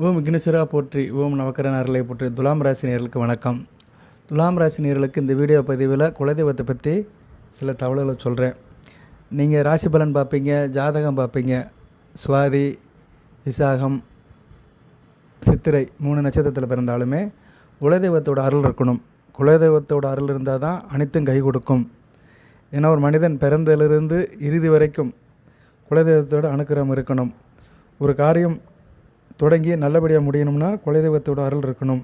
ஓம் விக்னேஸ்வரா போற்றி, ஓம் நவக்கரன் அருளை போற்றி. துலாம் ராசி நேயர்களுக்கு வணக்கம். துலாம் ராசி நேயர்களுக்கு இந்த வீடியோ பதிவில் குலதெய்வத்தை பற்றி சில தகவல்களை சொல்கிறேன். நீங்கள் ராசி பலன் பார்ப்பீங்க, ஜாதகம் பார்ப்பீங்க. சுவாதி, விசாகம், சித்திரை 3 நட்சத்திரத்தில் பிறந்தாலுமே குலதெய்வத்தோட அருள் இருக்கணும். குலதெய்வத்தோட அருள் இருந்தால் தான் அனைத்தும் கை கொடுக்கும். ஏன்னா ஒரு மனிதன் பிறந்ததிலிருந்து இறுதி வரைக்கும் குலதெய்வத்தோட அனுக்கிரகம் இருக்கணும். ஒரு காரியம் தொடங்கி நல்லபடியாக முடியணும்னா குலதெய்வத்தோட அருள் இருக்கணும்.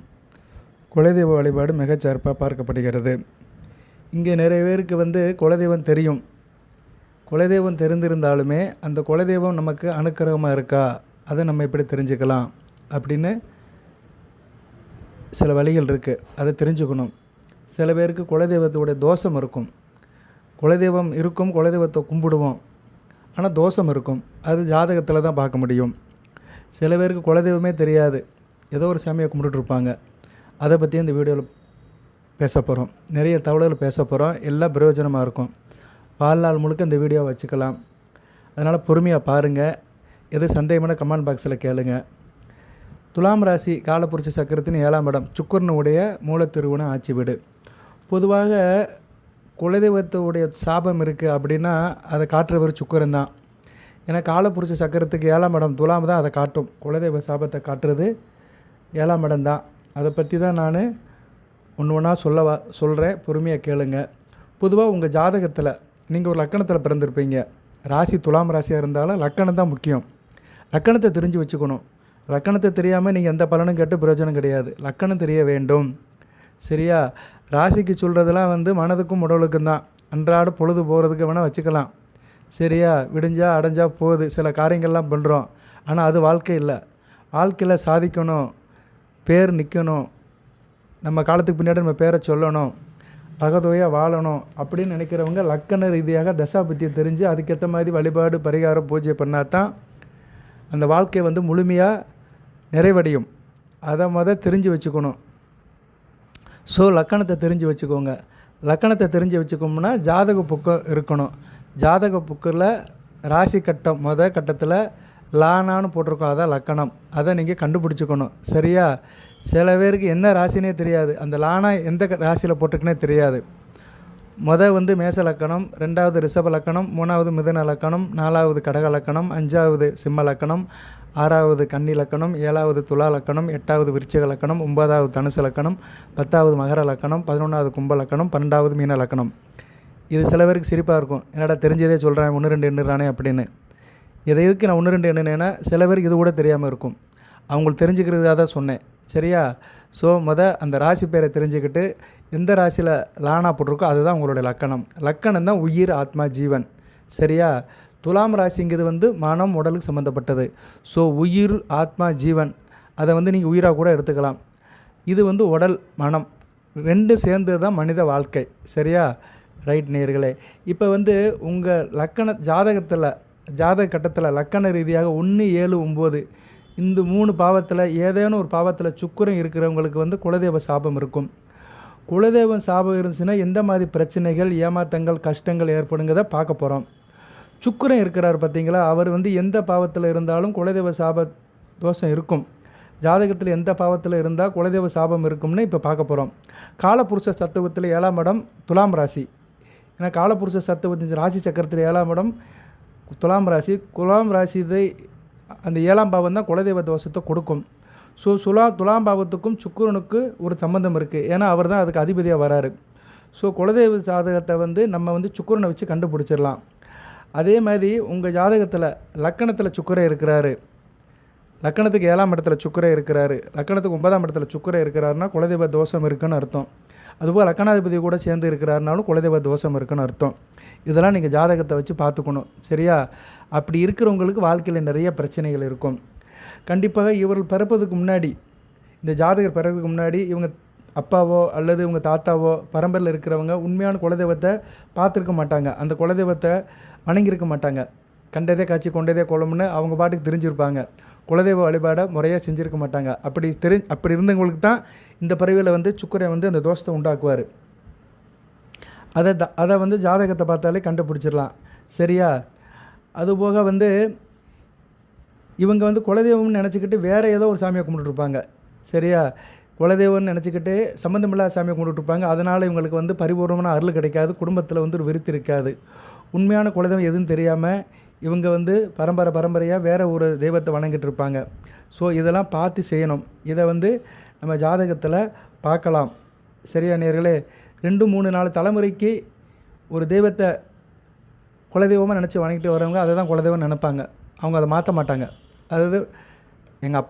குலதெய்வ வழிபாடு மிகச்சிறப்பாக பார்க்கப்படுகிறது. இங்கே நிறைய பேருக்கு குலதெய்வம் தெரியும். குலதெய்வம் தெரிந்திருந்தாலுமே அந்த குலதெய்வம் நமக்கு அனுக்கிரகமாக இருக்கா, அதை நம்ம எப்படி தெரிஞ்சுக்கலாம் அப்படின்னு சில வழிகள் இருக்குது. அதை தெரிஞ்சுக்கணும். சில பேருக்கு குலதெய்வத்தோட தோஷம் இருக்கும். குலதெய்வம் இருக்கும், குலதெய்வத்தை கும்பிடுவோம், ஆனால் தோஷம் இருக்கும். அது ஜாதகத்தில் தான் பார்க்க முடியும். சில பேருக்கு குலதெய்வமே தெரியாது, ஏதோ ஒரு சாமியை கும்பிட்டுருப்பாங்க. அதை பற்றி இந்த வீடியோவில் பேச போகிறோம். நிறைய தகவல்கள் பேச போகிறோம். எல்லாம் பிரயோஜனமாக இருக்கும். வாழ்நாள் முழுக்க இந்த வீடியோவை வச்சுக்கலாம். அதனால் பொறுமையாக பாருங்கள். எது சந்தேகமான கமெண்ட் பாக்ஸில் கேளுங்க. துலாம் ராசி காலபுருஷ சக்கரத்தின் 7ஆம் இடம், சுக்கிரனுடைய மூலத்திருவுன ஆட்சி வீடு. பொதுவாக குலதெய்வத்துடைய சாபம் இருக்குது அப்படின்னா அதை காட்டுறவர் சுக்கிரன் தான். ஏன்னா காலபுருஷ சக்கரத்துக்கு 7ஆம் இடம் துலாம் தான் அதை காட்டும். குலதெய்வ சாபத்தை காட்டுறது 7ஆம் இடம் தான். அதை பற்றி தான் நான் ஒன்று ஒன்றா சொல்கிறேன். பொறுமையாக கேளுங்க. பொதுவாக உங்கள் ஜாதகத்தில் நீங்கள் ஒரு லக்கணத்தில் பிறந்திருப்பீங்க. ராசி துலாம் ராசியாக இருந்தாலும் லக்கணம் தான் முக்கியம். லக்கணத்தை தெரிஞ்சு வச்சுக்கணும். லக்கணத்தை தெரியாமல் நீங்கள் எந்த பலனும் கேட்டு பிரயோஜனம் கிடையாது. லக்கணம் தெரிய வேண்டும். சரியா? ராசிக்கு சொல்கிறதெல்லாம் மனதுக்கும் உடலுக்கும் தான். அன்றாட பொழுது போகிறதுக்கு வேணால் வச்சுக்கலாம். சரியா? விடிஞ்சா அடைஞ்சா போகுது. சில காரியங்கள்லாம் பண்ணுறோம், ஆனால் அது வாழ்க்கை இல்லை. வாழ்க்கையில் சாதிக்கணும், பேர் நிற்கணும், நம்ம காலத்துக்கு பின்னாடி நம்ம பேரை சொல்லணும், பகதோயாக வாழணும் அப்படின்னு நினைக்கிறவங்க லக்கண ரீதியாக தசாபத்தியை தெரிஞ்சு அதுக்கேற்ற மாதிரி வழிபாடு, பரிகாரம், பூஜை பண்ணால் தான் அந்த வாழ்க்கை முழுமையாக நிறைவடையும். அதை தெரிஞ்சு வச்சுக்கணும். ஸோ லக்கணத்தை தெரிஞ்சு வச்சுக்கோங்க. லக்கணத்தை தெரிஞ்சு வச்சுக்கோம்னா ஜாதக புக்கம் இருக்கணும். ஜாதக புக்கில் ராசி கட்டம் கட்டத்தில் லானான்னு போட்டிருக்கோம், அதான் லக்கணம். அதை நீங்கள் கண்டுபிடிச்சிக்கணும். சரியா? சில பேருக்கு என்ன ராசினே தெரியாது. அந்த லானா எந்த ராசியில் போட்டிருக்குனே தெரியாது. மேச லக்கணம், 2வது ரிஷப லக்கணம், 3வது மிதுன லக்கணம், 4வது கடக லக்கணம், 5வது சிம்ம லக்கணம், 6வது கன்னி லக்கணம், 7வது துலா லக்கணம், 8வது விருச்சிக லக்கணம், 9வது தனுசு லக்கணம், 10வது மகர லக்கணம், 11வது கும்ப லக்கணம், 12வது மீன லக்கணம். இது சில பேருக்கு சிரிப்பாக இருக்கும். என்னடா தெரிஞ்சதே சொல்கிறேன், 1 2 எண்ணுறானே அப்படின்னு. இதை எதுக்கு நான் 1 2 எண்ணுனேன்னா சில பேருக்கு இது கூட தெரியாமல் இருக்கும். அவங்களுக்கு தெரிஞ்சுக்கிறதுக்காக தான் சொன்னேன். சரியா? ஸோ அந்த ராசி பேரை தெரிஞ்சுக்கிட்டு எந்த ராசியில் லானா போட்டிருக்கோ அதுதான் உங்களுடைய லக்கணம். லக்கணம் தான் உயிர், ஆத்மா, ஜீவன். சரியா? துலாம் ராசிங்கிறது மனம், உடலுக்கு சம்மந்தப்பட்டது. ஸோ உயிர், ஆத்மா, ஜீவன், அதை நீங்கள் உயிராக கூட எடுத்துக்கலாம். இது உடல், மனம் 2 சேர்ந்தது தான் மனித வாழ்க்கை. சரியா? ரைட் நேயர்களே. இப்போ உங்கள் லக்கண ஜாதக கட்டத்தில் லக்கண ரீதியாக 1 7 9 இந்த 3 பாவத்தில் ஏதேனும் ஒரு பாவத்தில் சுக்கிரன் இருக்கிறவங்களுக்கு குலதெய்வ சாபம் இருக்கும். குலதெய்வம் சாபம் இருந்துச்சுன்னா எந்த மாதிரி பிரச்சனைகள், ஏமாற்றங்கள், கஷ்டங்கள் ஏற்படுங்கிறத பார்க்க போகிறோம். சுக்கிரன் இருக்கிறார் பார்த்தீங்களா, அவர் எந்த பாவத்தில் இருந்தாலும் குலதெய்வ சாப தோஷம் இருக்கும். ஜாதகத்தில் எந்த பாவத்தில் இருந்தால் குலதெய்வ சாபம் இருக்கும்னு இப்போ பார்க்க போகிறோம். காலபுருஷ சத்துவத்தில் 7ஆம் இடம் துலாம் ராசி. ஏன்னா காலபுருஷ சத்துவத்தின் ராசி சக்கரத்தில் 7ஆம் இடம் துலாம் ராசி. துலாம் ராசி அந்த 7ஆம் பாவம் தான் குலதெய்வ தோஷத்தை கொடுக்கும். ஸோ துலாம் பாவத்துக்கும் சுக்கிரனுக்கு ஒரு சம்பந்தம் இருக்குது. ஏன்னா அவர் தான் அதுக்கு அதிபதியாக வராரு. ஸோ குலதெய்வ ஜாதகத்தை நம்ம சுக்கிரனை வச்சு கண்டுபிடிச்சிடலாம். அதே மாதிரி உங்கள் ஜாதகத்தில் லக்கணத்தில் சுக்கிரன் இருக்கிறாரு, லக்கணத்துக்கு 7ஆம் இடத்துல சுக்கிரன் இருக்கிறாரு, லக்கணத்துக்கு 9ஆம் இடத்துல சுக்கிரன் இருக்கிறாருன்னா குலதெய்வ தோஷம் இருக்குன்னு அர்த்தம். அதுபோல் லக்கணாதிபதி கூட சேர்ந்து இருக்கிறாருனாலும் குலதெய்வ தோஷம் இருக்குன்னு அர்த்தம். இதெல்லாம் நீங்கள் ஜாதகத்தை வச்சு பார்த்துக்கணும். சரியா? அப்படி இருக்கிறவங்களுக்கு வாழ்க்கையில் நிறைய பிரச்சனைகள் இருக்கும். கண்டிப்பாக இவர்கள் பிறப்பதுக்கு முன்னாடி, இந்த ஜாதகர் பிறகுக்கு முன்னாடி இவங்க அப்பாவோ அல்லது இவங்க தாத்தாவோ பரம்பரையில் இருக்கிறவங்க உண்மையான குலதெய்வத்தை பார்த்துருக்க மாட்டாங்க. அந்த குலதெய்வத்தை வணங்கியிருக்க மாட்டாங்க. கண்டதே காட்சி கொண்டதே குளம்னு அவங்க பாட்டுக்கு தெரிஞ்சிருப்பாங்க. குலதெய்வ வழிபாடை முறையாக செஞ்சுருக்க மாட்டாங்க. அப்படி இருந்தவங்களுக்கு தான் இந்த பிறவியில் சுக்கிரன் அந்த தோஷத்தை உண்டாக்குவார். அதை ஜாதகத்தை பார்த்தாலே கண்டுபிடிச்சிடலாம். சரியா? அதுபோக இவங்க வந்து குலதெய்வம்னு நினச்சிக்கிட்டு வேறு ஏதோ ஒரு சாமியை கும்பிட்டுருப்பாங்க. சரியா? குலதெய்வம்னு நினச்சிக்கிட்டு சம்மந்தமில்லாத சாமியை கும்பிட்டுருப்பாங்க. அதனால் இவங்களுக்கு வந்து பரிபூர்ணமான அருள் கிடைக்காது. குடும்பத்தில் வந்து ஒரு விருத்தி இருக்காது. உண்மையான குலதெய்வம் எதுவும் தெரியாமல் இவங்க வந்து பரம்பரையாக வேறு ஒரு தெய்வத்தை வணங்கிட்டு இருப்பாங்க. ஸோ இதெல்லாம் பார்த்து செய்யணும். இதை வந்து நம்ம ஜாதகத்தில் பார்க்கலாம். சரியா நேயர்களே? 2, 3, 4 தலைமுறைக்கு ஒரு தெய்வத்தை குலதெய்வமாக நினச்சி வணங்கிட்டு வரவங்க அதை தான் குலதெய்வம் நினைப்பாங்க. அவங்க அதை மாற்ற மாட்டாங்க. அதாவது எங்கள்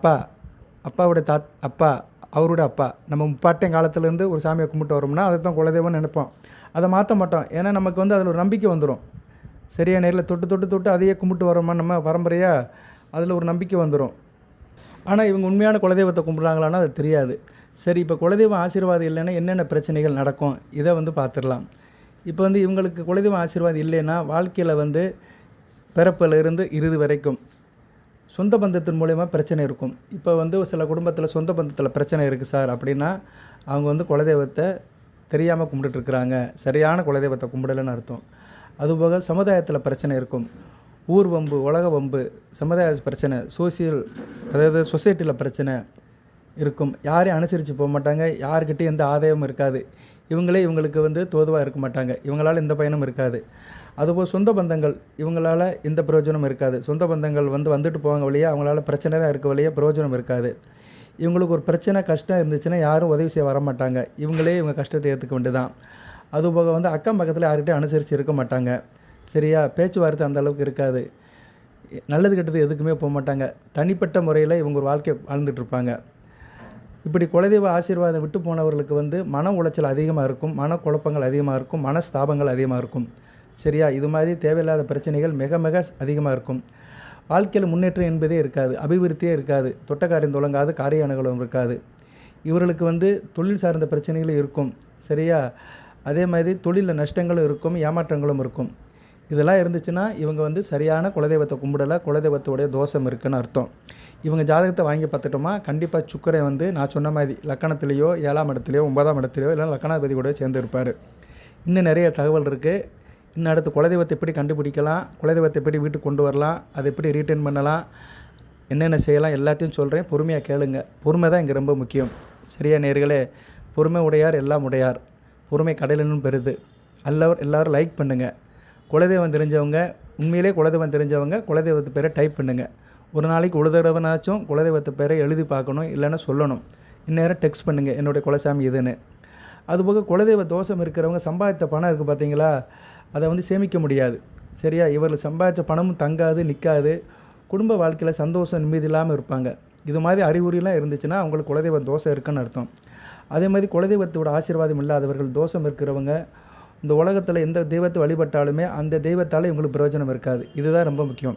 அப்பாவுடைய அப்பா, அவரோட அப்பா, நம்ம முப்பாட்டன் காலத்துலேருந்து ஒரு சாமியை கும்பிட்டு வரோம்னா அதை தான் குலதெய்வம்னு நினைப்போம். அதை மாற்ற மாட்டோம். ஏன்னா நமக்கு வந்து அதில் ஒரு நம்பிக்கை வந்துடும். சரியா நேரில் தொட்டு அதையே கும்பிட்டு வரோமா நம்ம பரம்பரையாக, அதில் ஒரு நம்பிக்கை வந்துடும். ஆனால் இவங்க உண்மையான குலதெய்வத்தை கும்பிட்றாங்களான்னா அது தெரியாது. சரி, இப்போ குலதெய்வம் ஆசீர்வாதம் இல்லைன்னா என்னென்ன பிரச்சனைகள் நடக்கும், இதை வந்து பார்த்துடலாம். இப்போ வந்து இவங்களுக்கு குலதெய்வம் ஆசீர்வாதம் இல்லைன்னா வாழ்க்கையில் வந்து பிறப்பிலிருந்து இறுதி வரைக்கும் சொந்த பந்தத்தின் மூலயமா பிரச்சனை இருக்கும். இப்போ வந்து சில குடும்பத்தில் சொந்த பந்தத்தில் பிரச்சனை இருக்குது சார் அப்படின்னா அவங்க வந்து குலதெய்வத்தை தெரியாமல் கும்பிட்டுருக்குறாங்க, சரியான குலதெய்வத்தை கும்பிடலைன்னு அர்த்தம். அதுபோக சமுதாயத்தில் பிரச்சனை இருக்கும். ஊர் வம்பு, உலக வம்பு, சமுதாய பிரச்சனை, அதாவது சொசைட்டியில் பிரச்சனை இருக்கும். யாரையும் அனுசரித்து போக மாட்டாங்க. யார்கிட்டையும் எந்த ஆதாயமும் இருக்காது. இவங்களுக்கு வந்து தோதுவாக இருக்க மாட்டாங்க. இவங்களால் எந்த பயனும் இருக்காது. அதுபோல் சொந்த பந்தங்கள், இவங்களால் எந்த பிரயோஜனமும் இருக்காது. சொந்த பந்தங்கள் வந்துட்டு போவாங்க வழியே, அவங்களால பிரச்சனை தான் இருக்க வழியே, பிரயோஜனம் இருக்காது. இவங்களுக்கு ஒரு பிரச்சனை கஷ்டம் இருந்துச்சுன்னா யாரும் உதவி செய்ய வர மாட்டாங்க. இவங்க கஷ்டத்தை ஏற்றுக்க வேண்டியதான். அதுபோக வந்து அக்கம் பக்கத்தில் யார்கிட்டையும் அனுசரித்து இருக்க மாட்டாங்க. சரியா? பேச்சுவார்த்தை அந்தளவுக்கு இருக்காது. நல்லது கெட்டது எதுக்குமே போக மாட்டாங்க. தனிப்பட்ட முறையில் இவங்க ஒரு வாழ்க்கையை வாழ்ந்துட்டுருப்பாங்க. இப்படி குலதெய்வ ஆசீர்வாதம் விட்டு போனவர்களுக்கு வந்து மன உளைச்சல் அதிகமாக இருக்கும், மனக்குழப்பங்கள் அதிகமாக இருக்கும், மனஸ்தாபங்கள் அதிகமாக இருக்கும். சரியா? இது மாதிரி தேவையில்லாத பிரச்சனைகள் மிக மிக அதிகமாக இருக்கும். வாழ்க்கையில் முன்னேற்றம் என்பதே இருக்காது, அபிவிருத்தியே இருக்காது, தொட்டக்காரியம் தொடங்காது, காரிய அனுகூலம் இருக்காது. இவர்களுக்கு வந்து தொழில் சார்ந்த பிரச்சனைகளும் இருக்கும். சரியா? அதே மாதிரி தொழிலில் நஷ்டங்களும் இருக்கும், ஏமாற்றங்களும் இருக்கும். இதெல்லாம் இருந்துச்சுன்னா இவங்க வந்து சரியான குலதெய்வத்தை கும்பிடலை, குலதெய்வத்தோடைய தோஷம் இருக்குதுன்னு அர்த்தம். இவங்க ஜாதகத்தை வாங்கி பார்த்துட்டோமா, கண்டிப்பாக சுக்கரை வந்து நான் சொன்ன மாதிரி லக்கணத்திலேயோ 7ஆம் இடத்துலையோ 9ஆம் இடத்துலையோ இல்லை லக்கணாதிபதி கூட சேர்ந்து இருப்பார். இன்னும் நிறைய தகவல் இருக்குது. இன்னும் அடுத்து குலதெய்வத்தை எப்படி கண்டுபிடிக்கலாம், குலதெய்வத்தை எப்படி வீட்டுக்கு கொண்டு வரலாம், அதை எப்படி ரீட்டைன் பண்ணலாம், என்னென்ன செய்யலாம் எல்லாத்தையும் சொல்கிறேன். பொறுமையாக கேளுங்க. பொறுமை தான் இங்கே ரொம்ப முக்கியம். சரியா நேயர்களே? பொறுமை உடையார் எல்லாம் உடையார். பொறுமை கடலினும் பெறுது. எல்லோரும் லைக் பண்ணுங்கள். குலதெய்வம் தெரிஞ்சவங்க, உண்மையிலே குலதெய்வம் தெரிஞ்சவங்க குலதெய்வத்து பேரை டைப் பண்ணுங்கள். ஒரு நாளைக்கு ஒரு தடவைனாச்சும் குலதெய்வத்து பேரை எழுதி பார்க்கணும், இல்லைன்னா சொல்லணும். இந்நேரம் டெக்ஸ்ட் பண்ணுங்கள் என்னுடைய குலசாமி இதுன்னு. அதுபோக குலதெய்வ தோஷம் இருக்கிறவங்க சம்பாதித்த பணம் இருக்குது பார்த்தீங்களா, அதை வந்து சேமிக்க முடியாது. சரியா? இவர்கள் சம்பாதித்த பணமும் தங்காது, நிற்காது. குடும்ப வாழ்க்கையில் சந்தோஷம் நிம்மதி இல்லாமல் இருப்பாங்க. இது மாதிரி அறிகுறிலாம் இருந்துச்சுன்னா அவங்களுக்கு குலதெய்வ தோஷம் இருக்குன்னு அர்த்தம். அதே மாதிரி குலதெய்வத்தோட ஆசீர்வாதம் இல்லாதவர்கள், தோஷம் இருக்கிறவங்க இந்த உலகத்தில் எந்த தெய்வத்தை வழிபட்டாலுமே அந்த தெய்வத்தால் இவங்களுக்கு பிரயோஜனம் இருக்காது. இதுதான் ரொம்ப முக்கியம்.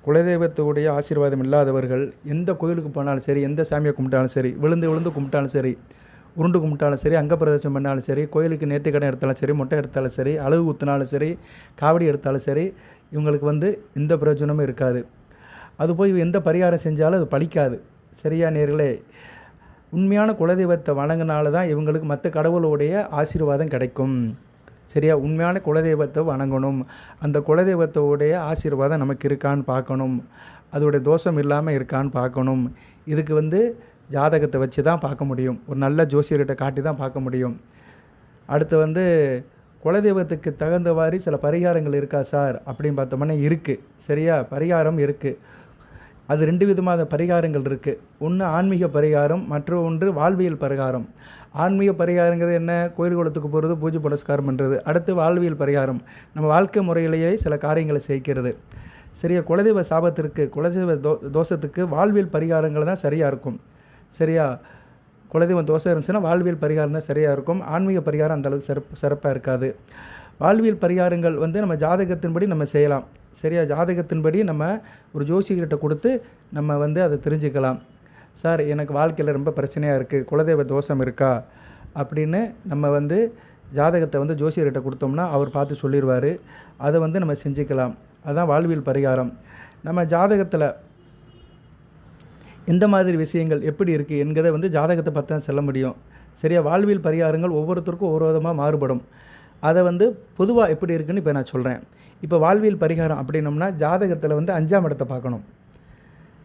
குலதெய்வத்துடைய ஆசீர்வாதம் இல்லாதவர்கள் எந்த கோயிலுக்கு போனாலும் சரி, எந்த சாமியை கும்பிட்டாலும் சரி, விழுந்து கும்பிட்டாலும் சரி, உருண்டு கும்பிட்டாலும் சரி, அங்க பிரதேசம் பண்ணாலும் சரி, கோயிலுக்கு நேர்த்திக்கடன் எடுத்தாலும் சரி, மொட்டை எடுத்தாலும் சரி, அழகு ஊற்றினாலும் சரி, காவடி எடுத்தாலும் சரி, இவங்களுக்கு வந்து எந்த பிரயோஜனமும் இருக்காது. அது போய் எந்த பரிகாரம் செஞ்சாலும் அது பலிக்காது. சரியா நேயர்களே? உண்மையான குலதெய்வத்தை வணங்கினால தான் இவங்களுக்கு மற்ற கடவுளுடைய ஆசீர்வாதம் கிடைக்கும். சரியா? உண்மையான குலதெய்வத்தை வணங்கணும். அந்த குலதெய்வத்தோடைய ஆசீர்வாதம் நமக்கு இருக்கான்னு பார்க்கணும். அதோடைய தோஷம் இல்லாமல் இருக்கான்னு பார்க்கணும். இதுக்கு வந்து ஜாதகத்தை வச்சு தான் பார்க்க முடியும். ஒரு நல்ல ஜோசியர்கிட்ட காட்டி தான் பார்க்க முடியும். அடுத்து வந்து குலதெய்வத்துக்கு தகுந்தவாறு சில பரிகாரங்கள் இருக்கா சார் அப்படின்னு பார்த்தோம்னா இருக்குது. சரியா? பரிகாரம் இருக்குது. அது 2 விதமான பரிகாரங்கள் இருக்குது. ஒன்று ஆன்மீக பரிகாரம், ஒன்று வாழ்வியல் பரிகாரம். ஆன்மீக பரிகாரங்கிறது என்ன? கோயில் குளத்துக்கு போகிறது, பூஜை புனஸ்காரம் பண்ணுறது. அடுத்து வாழ்வியல் பரிகாரம், நம்ம வாழ்க்கை முறையிலேயே சில காரியங்களை செய்கிறது. சரியா? குலதெய்வ சாபத்திற்கு, குலதெய்வ தோஷத்துக்கு வாழ்வியல் பரிகாரங்கள் தான் சரியாக இருக்கும். சரியா? குலதெய்வ தோஷம் இருந்துச்சுன்னா வாழ்வியல் பரிகாரம் தான் சரியாக இருக்கும். ஆன்மீக பரிகாரம் அந்தளவுக்கு சிறப்பாக இருக்காது. வாழ்வியல் பரிகாரங்கள் வந்து நம்ம ஜாதகத்தின்படி நம்ம செய்யலாம். சரியா? ஜாதகத்தின்படி நம்ம ஒரு ஜோசியர்கிட்ட கொடுத்து நம்ம வந்து அதை தெரிஞ்சுக்கலாம். சார் எனக்கு வாழ்க்கையில் ரொம்ப பிரச்சனையாக இருக்குது, குலதெய்வ தோஷம் இருக்கா அப்படின்னு நம்ம வந்து ஜாதகத்தை வந்து ஜோசியர்கிட்ட கொடுத்தோம்னா அவர் பார்த்து சொல்லிடுவார். அதை வந்து நம்ம செஞ்சுக்கலாம். அதுதான் வாழ்வியல் பரிகாரம். நம்ம ஜாதகத்தில் எந்த மாதிரி விஷயங்கள் எப்படி இருக்குது என்கிறத வந்து ஜாதகத்தை பார்த்து தான் சொல்ல முடியும். சரியா? வாழ்வியல் பரிகாரங்கள் ஒவ்வொருத்தருக்கும் ஒவ்வொரு விதமாக மாறுபடும். அதை வந்து பொதுவாக எப்படி இருக்குதுன்னு இப்போ நான் சொல்கிறேன். இப்போ வாழ்வியல் பரிகாரம் அப்படின்னோம்னா ஜாதகத்தில் வந்து 5ஆம் இடத்தை பார்க்கணும்.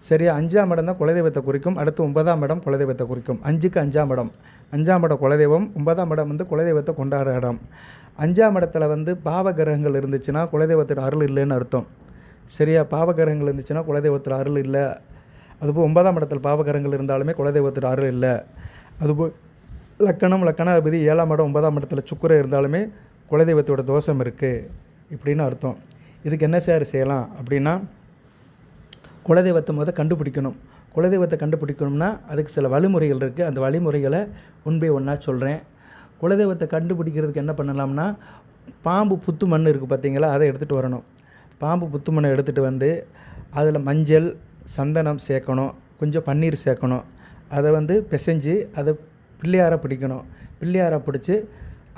சரியா? 5ஆம் இடம் தான் குலதெய்வத்தை குறிக்கும். அடுத்து 9ஆம் இடம் குலதெய்வத்தை குறிக்கும். 5க்கு 5ஆம் இடம். 5ஆம் இடம் குலதெய்வம், 9ஆம் இடம் வந்து குலதெய்வத்தை கொண்டாடுற இடம். 5ஆம் இடத்துல வந்து பாவ கிரகங்கள் இருந்துச்சுன்னா குலதெய்வத்தோட அருள் இல்லைன்னு அர்த்தம். சரியா? பாவ கிரகங்கள் இருந்துச்சுன்னா குலதெய்வத்தோட அருள் இல்லை. அதுபோல் 9ஆம் இடத்துல பாவ கிரகங்கள் இருந்தாலுமே குலதெய்வத்தோட அருள் இல்லை. அதுபோல் லக்கணாதிபதி 7ஆம் இடம் 9ஆம் இடத்துல சுக்கிரன் இருந்தாலுமே குலதெய்வத்தோட தோஷம் இருக்குது இப்படின்னு அர்த்தம். இதுக்கு என்ன செய்யலாம் அப்படின்னா, குலதெய்வத்தை கண்டுபிடிக்கணும். குலதெய்வத்தை கண்டுபிடிக்கணும்னா அதுக்கு சில வழிமுறைகள் இருக்குது. அந்த வழிமுறைகளை ஒன் பை ஒன்னாக சொல்கிறேன். குலதெய்வத்தை கண்டுபிடிக்கிறதுக்கு என்ன பண்ணலாம்னா, பாம்பு புத்து மண் இருக்குது பார்த்தீங்களா, அதை எடுத்துகிட்டு வரணும். பாம்பு புத்து மண்ணை எடுத்துகிட்டு வந்து அதில் மஞ்சள் சந்தனம் சேர்க்கணும், கொஞ்சம் பன்னீர் சேர்க்கணும். அதை பிசைஞ்சு அதை பிள்ளையாரை பிடிக்கணும். பிள்ளையாரை பிடிச்சி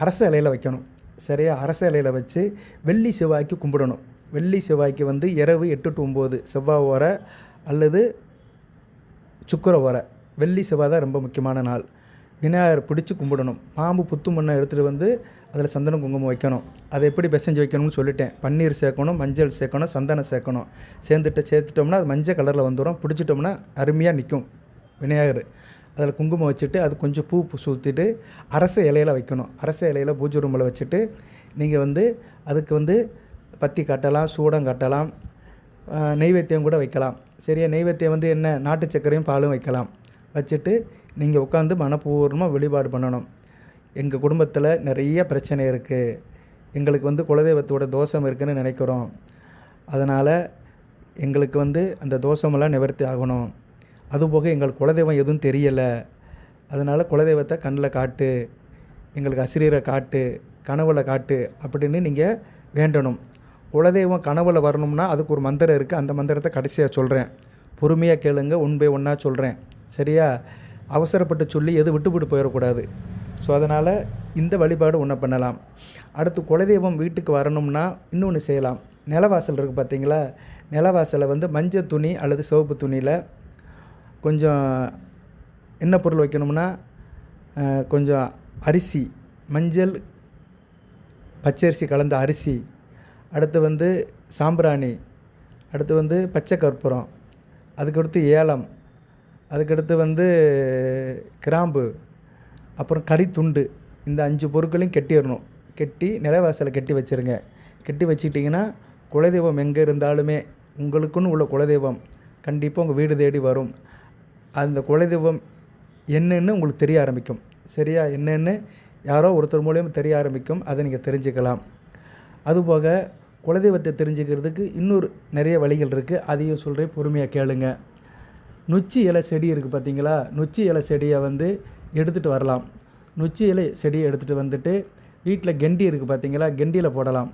அரச இலையில் வைக்கணும். சரியா? அரச இலையில் வச்சு வெள்ளி செவ்வாய்க்கு கும்பிடணும். வெள்ளி செவ்வாய்க்கு இரவு 8 to 9 செவ்வாய் ஓரை அல்லது சுக்கிர ஓரை. வெள்ளி செவ்வாய் தான் ரொம்ப முக்கியமான நாள். விநாயகர் பிடிச்சி கும்பிடணும். பாம்பு புத்து மண்ணை எடுத்துகிட்டு அதில் சந்தனம் குங்குமம் வைக்கணும். அதை எப்படி பிசைஞ்சு வைக்கணும்னு சொல்லிட்டேன். பன்னீர் சேர்க்கணும், மஞ்சள் சேர்க்கணும், சந்தனம் சேர்க்கணும். சேர்த்துட்டோம்னா அது மஞ்சள் கலரில் வந்துடும். பிடிச்சிட்டோம்னா அருமையாக நிற்கும் விநாயகர். அதில் குங்குமம் வச்சுட்டு அது கொஞ்சம் பூ சுற்றிட்டு அரச இலையில் வைக்கணும். அரச இலையில் பூஜை ரூமில் வச்சுட்டு நீங்கள் அதுக்கு பத்தி காட்டலாம், சூடம் காட்டலாம், நெய்வேத்தியம் கூட வைக்கலாம். சரியா? நெய்வேத்தியம் என்ன, நாட்டு சர்க்கரையும் பாலும் வைக்கலாம். வச்சுட்டு நீங்கள் உட்காந்து மனப்பூர்வமாக வழிபாடு பண்ணணும். எங்கள் குடும்பத்தில் நிறைய பிரச்சனை இருக்குது, எங்களுக்கு குலதெய்வத்தோட தோஷம் இருக்குதுன்னு நினைக்கிறோம். அதனால் எங்களுக்கு அந்த தோஷமெல்லாம் நிவர்த்தி ஆகணும். அதுபோக எங்களுக்கு குலதெய்வம் எதுவும் தெரியலை, அதனால் குலதெய்வத்தை கண்ணில் காட்டு, எங்களுக்கு அசிரியரை காட்டு, கனவுல காட்டு அப்படின்னு நீங்கள் வேண்டணும். குலதெய்வம் கனவுல வரணும்னா அதுக்கு ஒரு மந்திரம் இருக்குது. அந்த மந்திரத்தை கடைசியாக சொல்கிறேன். பொறுமையாக கேளுங்க, ஒன் பை ஒன்னாக சொல்கிறேன். சரியா? அவசரப்பட்டு சொல்லி எது விட்டு போயிடக்கூடாது. ஸோ அதனால் இந்த வழிபாடு ஒன்று பண்ணலாம். அடுத்து குலதெய்வம் வீட்டுக்கு வரணும்னா இன்னொன்று செய்யலாம். நிலவாசல் இருக்குது பார்த்தீங்களா, நிலவாசலை மஞ்சள் துணி அல்லது சிவப்பு துணியில் கொஞ்சம் என்ன பொருள் வைக்கணும்னா, கொஞ்சம் அரிசி, மஞ்சள் பச்சரிசி கலந்த அரிசி, அடுத்து சாம்பிராணி, அடுத்து பச்சை கற்பூரம், அதுக்கடுத்து ஏலம், அதுக்கடுத்து கிராம்பு, அப்புறம் கறி துண்டு, இந்த 5 பொருட்களையும் கெட்டிடணும். கெட்டி நிலவாசலை கெட்டி வச்சுருங்க. கெட்டி வச்சுக்கிட்டிங்கன்னா குலதெய்வம் எங்கே இருந்தாலுமே உங்களுக்குன்னு உள்ள குலதெய்வம் கண்டிப்பாக உங்கள் வீடு தேடி வரும். அந்த குலதெய்வம் என்னன்னு உங்களுக்கு தெரிய ஆரம்பிக்கும். சரியா? என்னென்னு யாரோ ஒருத்தர் மூலியமாக தெரிய ஆரம்பிக்கும். அதை நீங்கள் தெரிஞ்சுக்கலாம். அதுபோக குலதெய்வத்தை தெரிஞ்சுக்கிறதுக்கு இன்னொரு நிறைய வழிகள் இருக்குது. அதையும் சொல்கிறேன், பொறுமையாக கேளுங்க. நொச்சி இலை செடி இருக்குது பார்த்தீங்களா, நொச்சி இலை செடியை எடுத்துகிட்டு வரலாம். நொச்சி இலை செடியை எடுத்துகிட்டு வீட்டில் கெண்டி இருக்குது பார்த்தீங்களா, கெண்டியில் போடலாம்.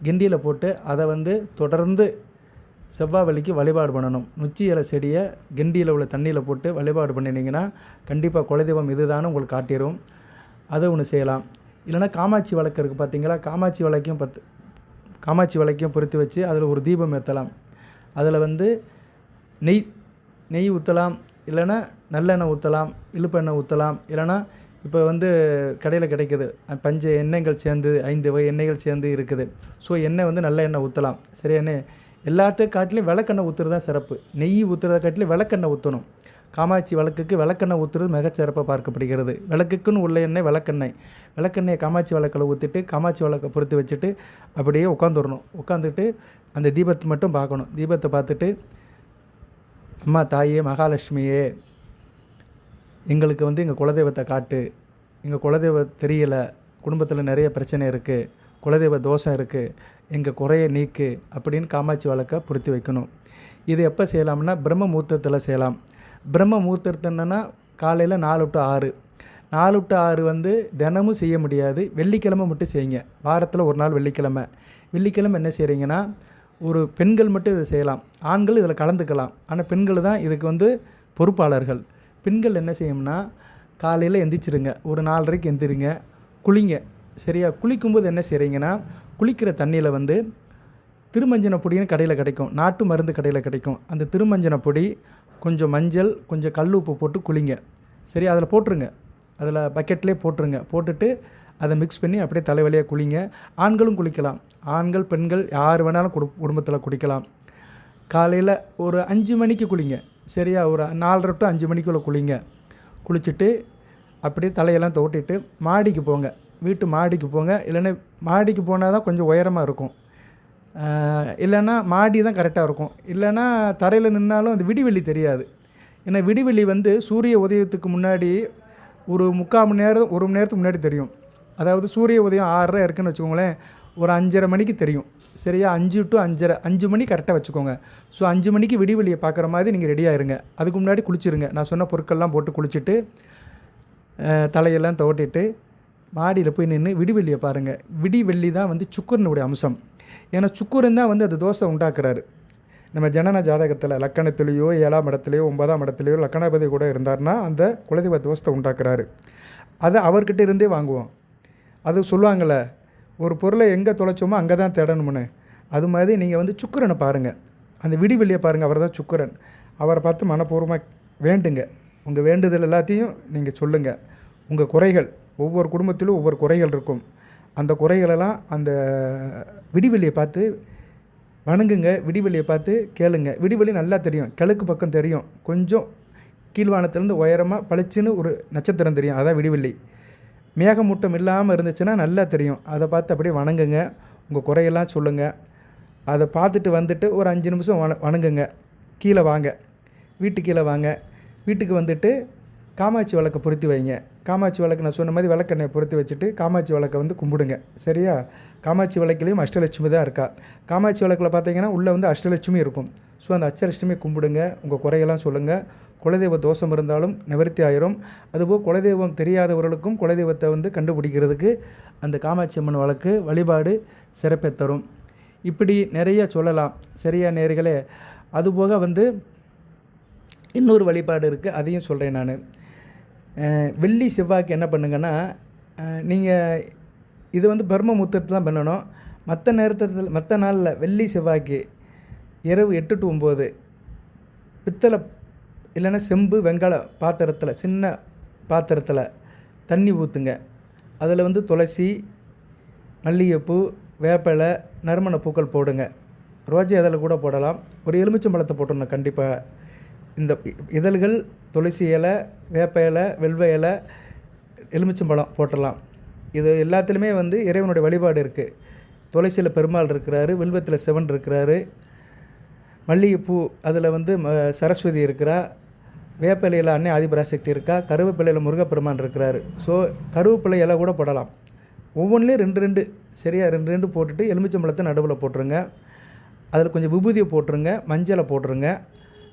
கெண்டியில் போட்டு அதை தொடர்ந்து செவ்வாய் வெள்ளிக்கு வழிபாடு பண்ணணும். நொச்சி இலை செடியை கெண்டியில் உள்ள தண்ணியில் போட்டு வழிபாடு பண்ணினீங்கன்னா கண்டிப்பாக குலதெய்வம் இதுதானு உங்களுக்கு காட்டிடும். அதை ஒன்று செய்யலாம். இல்லைனா காமாட்சி விளக்கு இருக்குது பார்த்தீங்களா, காமாட்சி விளக்கையும் பொருத்தி வச்சு அதில் ஒரு தீபம் ஏற்றலாம். அதில் நெய் ஊற்றலாம், இல்லைனா நல்லெண்ணெய் ஊற்றலாம், இழுப்பெண்ணெய் ஊற்றலாம். இல்லைனா இப்போ கடையில் கிடைக்குது பஞ்ச எண்ணெய்கள் சேர்ந்து 5 வகை எண்ணெய்கள் சேர்ந்து இருக்குது. ஸோ எண்ணெய் நல்ல எண்ணெய் ஊற்றலாம். சரியா? எண்ணெய் எல்லாத்தையும் காட்டிலையும் விளக்கெண்ணெய் ஊற்றுறது தான் சிறப்பு. நெய் ஊற்றுறதை காட்டிலையும் விளக்கெண்ணெய் ஊற்றணும். காமாட்சி விளக்குக்கு விளக்கெண்ணெய் ஊற்றுறது மிகச்சிறப்பாக பார்க்கப்படுகிறது. விளக்குக்குன்னு உள்ள எண்ணெய் விளக்கெண்ணெயை காமாட்சி விளக்கில் ஊற்றிட்டு காமாட்சி விளக்கை பொறுத்து வச்சுட்டு அப்படியே உட்காந்துடணும். உட்காந்துட்டு அந்த தீபத்தை மட்டும் பார்க்கணும். தீபத்தை பார்த்துட்டு, அம்மா தாயே மகாலட்சுமியே, எங்களுக்கு எங்கள் குலதெய்வத்தை காட்டு, எங்கள் குலதெய்வம் தெரியலை, குடும்பத்தில் நிறைய பிரச்சனை இருக்குது, குலதெய்வ தோஷம் இருக்குது, எங்கள் குறையை நீக்கு அப்படின்னு காமாட்சி விளக்கை பொருத்தி வைக்கணும். இது எப்போ செய்யலாம்னா பிரம்ம முகூர்த்தத்தில் செய்யலாம். பிரம்ம முகூர்த்தம் என்னென்னா காலையில் 4 to 6. 4 to 6 தினமும் செய்ய முடியாது, வெள்ளிக்கிழமை மட்டும் செய்யுங்க. வாரத்தில் ஒரு நாள் வெள்ளிக்கிழமை என்ன செய்கிறீங்கன்னா, ஒரு பெண்கள் மட்டும் இதை செய்யலாம். ஆண்கள் இதில் கலந்துக்கலாம். ஆனால் பெண்கள் தான் இதுக்கு பொறுப்பாளர்கள். பெண்கள் என்ன செய்யணும்னா, காலையில் எந்திரிச்சிருங்க, ஒரு 4:30க்கு எந்திரிங்க, குளிங்க. சரியா? குளிக்கும்போது என்ன செய்கிறீங்கன்னா, குளிக்கிற தண்ணியில் திருமஞ்சன பொடின்னு கடையில் கிடைக்கும், நாட்டு மருந்து கடையில் கிடைக்கும். அந்த திருமஞ்சன பொடி, கொஞ்சம் மஞ்சள், கொஞ்சம் கல் உப்பு போட்டு குளிங்க. சரி? அதில் போட்டுருங்க, அதில் பக்கெட்லேயே போட்டுருங்க. போட்டுட்டு அதை மிக்ஸ் பண்ணி அப்படியே தலைவலியாக குளிங்க. ஆண்களும் குளிக்கலாம். ஆண்கள் பெண்கள் யார் வேணாலும் குடும்பத்தில் குளிக்கலாம். காலையில் ஒரு 5 மணிக்கு குளிங்க. சரியா? ஒரு 4:30 to 5 மணிக்குள்ளே குளிங்க. குளிச்சுட்டு அப்படியே தலையெல்லாம் துவட்டிட்டு மாடிக்கு போங்க. வீட்டு மாடிக்கு போங்க. இல்லைன்னா மாடிக்கு போனால் தான் கொஞ்சம் உயரமாக இருக்கும். இல்லைன்னா மாடி தான் கரெக்டாக இருக்கும். இல்லைன்னா தரையில் நின்னாலும் அந்த விடிவெள்ளி தெரியாது. ஏன்னா விடிவெள்ளி வந்து சூரிய உதயத்துக்கு முன்னாடி ஒரு 3/4 மணி நேரம் 1 மணி நேரத்துக்கு முன்னாடி தெரியும். அதாவது சூரிய உதயம் 6:30 இருக்குன்னு வச்சுக்கோங்களேன், ஒரு 5:30 மணிக்கு தெரியும். சரியா? 5 to 5:30 5 மணி கரெக்டாக வச்சுக்கோங்க. ஸோ 5 மணிக்கு விடிவெள்ளியை பார்க்குற மாதிரி நீங்கள் ரெடியாக இருங்க. அதுக்கு முன்னாடி குளிச்சிருங்க. நான் சொன்ன பொருட்கள்லாம் போட்டு குளிச்சுட்டு தலையெல்லாம் துவட்டிட்டு மாடியில் போய் நின்று விடிவெள்ளியை பாருங்கள். விடிவெள்ளி தான் வந்து சுக்கிரனுடைய அம்சம். ஏன்னா சுக்கிரன் தான் வந்து அது தோஷை உண்டாக்குறாரு. நம்ம ஜனன ஜாதகத்தில் லக்கணத்திலேயோ 7ஆம் இடத்துலையோ 9ஆம் இடத்துலையோ லக்கணாபதி கூட இருந்தார்னா அந்த குலதெய்வ தோஷத்தை உண்டாக்குறாரு. அதை அவர்கிட்ட இருந்தே வாங்குவோம். அது சொல்லுவாங்கள்ல, ஒரு பொருளை எங்கே தொலைச்சோமோ அங்கே தான் தேடணும்னு. அது மாதிரி நீங்கள் வந்து சுக்கிரனை பாருங்கள். அந்த விடிவெள்ளியை பாருங்கள். அவர் தான் சுக்கிரன். அவரை பார்த்து மனப்பூர்வமாக வேண்டுங்க. உங்கள் வேண்டுதல் எல்லாத்தையும் நீங்கள் சொல்லுங்கள். உங்கள் குறைகள், ஒவ்வொரு குடும்பத்திலும் ஒவ்வொரு குறைகள் இருக்கும். அந்த குறைகளெல்லாம் அந்த விடிவெள்ளியை பார்த்து வணங்குங்க. விடிவெள்ளியை பார்த்து கேளுங்க. விடிவெள்ளி நல்லா தெரியும். கிழக்கு பக்கம் தெரியும். கொஞ்சம் கீழ்வானத்துலேருந்து உயரமாக பளிச்சுன்னு ஒரு நட்சத்திரம் தெரியும். அதான் விடிவெள்ளி. மேகமூட்டம் இல்லாமல் இருந்துச்சுன்னா நல்லா தெரியும். அதை பார்த்து அப்படியே வணங்குங்க. உங்கள் குறையெல்லாம் சொல்லுங்கள். அதை பார்த்துட்டு வந்துட்டு ஒரு 5 நிமிஷம் வணங்குங்க. கீழே வாங்க. வீட்டுக்கு கீழே வாங்க. வீட்டுக்கு வந்துட்டு காமாட்சி விளக்கை பொருத்தி வைங்க. காமாட்சி விளக்கு நான் சொன்ன மாதிரி விளக்கெண்ணெயை பொருத்தி வச்சுட்டு காமாட்சி விளக்கை வந்து கும்பிடுங்க. சரியா? காமாட்சி விளக்குலேயும் அஷ்டலட்சுமி தான் இருக்கா. காமாட்சி விளக்கில் பார்த்தீங்கன்னா உள்ளே வந்து அஷ்டலட்சுமி இருக்கும். ஸோ அந்த அஷ்டலட்சுமி கும்பிடுங்க. உங்கள் குறையெல்லாம் சொல்லுங்கள். குலதெய்வ தோஷம் இருந்தாலும் நிவர்த்தி ஆயிரும். அதுபோல் குலதெய்வம் தெரியாதவர்களுக்கும் குலதெய்வத்தை வந்து கண்டுபிடிக்கிறதுக்கு அந்த காமாட்சி அம்மன் வழக்கு வழிபாடு சிறப்பை தரும். இப்படி நிறைய சொல்லலாம். சரியா நேயர்களே? அதுபோக வந்து இன்னொரு வழிபாடு இருக்குது. அதையும் சொல்கிறேன் நான். வெள்ளி செவ்வாய்க்கு என்ன பண்ணுங்கன்னா, நீங்கள் இது வந்து பிரம்ம முகூர்த்தத்தில் தான் பண்ணணும். மற்ற நாளில் வெள்ளி செவ்வாய்க்கு இரவு 8 to 9 பித்தளை இல்லைன்னா செம்பு வெண்கல பாத்திரத்தில், சின்ன பாத்திரத்தில் தண்ணி ஊற்றுங்க. அதில் வந்து துளசி, மல்லிகைப்பூ, வேப்பிலை, நறுமண பூக்கள் போடுங்க. ரோஜா இதழ் கூட போடலாம். ஒரு எலுமிச்சம்பழத்தை போட்டுடணும் கண்டிப்பாக. இந்த இதழ்கள், துளசி இலை, வேப்ப இலை, வெல்வ இலை, எலுமிச்சம்பழம் போட்டுடலாம். இது எல்லாத்துலேயுமே வந்து இறைவனுடைய வழிபாடு இருக்குது. துளசியில் பெருமாள் இருக்கிறாரு, வில்வத்தில் சிவன் இருக்கிறாரு, மல்லிகைப்பூ அதில் வந்து சரஸ்வதி இருக்கிறா, வேப்பிலையில் அன்னை ஆதிபராசக்தி இருக்கா, கருவேப்பிலையில் முருகப்பெருமான் இருக்கிறாரு. ஸோ கருவேப்பிலை இலை கூட போடலாம். ஒவ்வொன்றிலையும் 2 சரியா 2 போட்டுட்டு எலுமிச்சம்பழத்தை நடுவில் போட்டுருங்க. அதில் கொஞ்சம் விபூதியை போட்டுருங்க, மஞ்சளை போட்டுருங்க,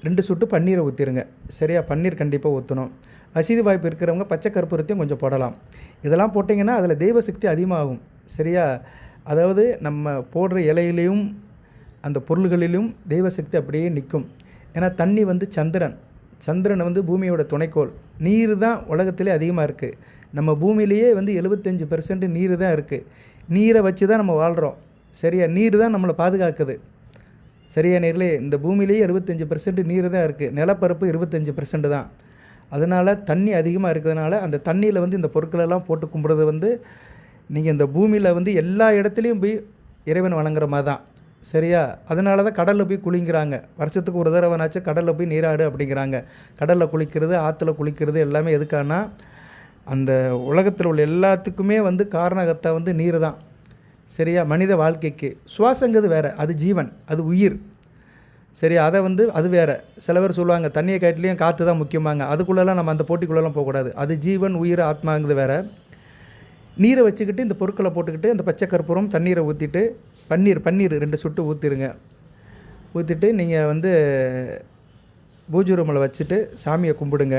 2 சொட்டு பன்னீரை ஊற்றிடுங்க. சரியா? பன்னீர் கண்டிப்பாக ஊற்றணும். வசதி வாய்ப்பு இருக்கிறவங்க பச்சை கற்பூரத்தையும் கொஞ்சம் போடலாம். இதெல்லாம் போட்டிங்கன்னா அதில் தெய்வ சக்தி அதிகமாகும். சரியா? அதாவது நம்ம போடுற இலையிலையும் அந்த பொருள்களிலும் தெய்வ சக்தி அப்படியே நிற்கும். ஏன்னா தண்ணி வந்து சந்திரன் வந்து பூமியோட துணைக்கோள். நீர் தான் உலகத்திலே அதிகமாக இருக்குது. நம்ம பூமியிலேயே வந்து 75% நீர் தான் இருக்குது. நீரை வச்சு தான் நம்ம வாழ்கிறோம். சரியா? நீர் தான் நம்மளை பாதுகாக்குது. சரியா நேர்களே? இந்த பூமியிலேயே 75% நீர் தான் இருக்குது. நிலப்பரப்பு 25% தான். அதனால் தண்ணி அதிகமாக இருக்கிறதுனால அந்த தண்ணியில் வந்து இந்த பொருட்களெல்லாம் போட்டு கும்பிட்றது வந்து நீங்கள் இந்த பூமியில் வந்து எல்லா இடத்துலையும் போய் இறைவன் வணங்குற மாதிரி தான். சரியா? அதனால தான் கடலில் போய் குளிங்கிறாங்க. வருஷத்துக்கு ஒரு தடவைனாச்சும் கடலில் போய் நீராடு அப்படிங்கிறாங்க. கடலில் குளிக்கிறது, ஆற்றுல குளிக்கிறது எல்லாமே எதுக்கானா அந்த உலகத்தில் உள்ள எல்லாத்துக்குமே வந்து காரணகத்தை வந்து நீர் தான். சரியா? மனித வாழ்க்கைக்கு சுவாசங்கிறது வேறு, அது ஜீவன், அது உயிர். சரி, அதை வந்து அது வேறு. சில பேர் சொல்லுவாங்க தண்ணியை காட்டிலையும் காற்று தான் முக்கியமாங்க. அதுக்குள்ளெல்லாம் நம்ம அந்த போட்டிக்குள்ளெல்லாம் போகக்கூடாது. அது ஜீவன், உயிர், ஆத்மாங்கிறது வேறு. நீரை வச்சுக்கிட்டு இந்த பொருட்களை போட்டுக்கிட்டு அந்த பச்சை கற்பூரம் தண்ணீரை ஊற்றிட்டு பன்னீர் 2 சொட்டு ஊற்றிடுங்க. ஊற்றிட்டு நீங்கள் வந்து பூஜை ரூமில் வச்சுட்டு சாமியை கும்பிடுங்க.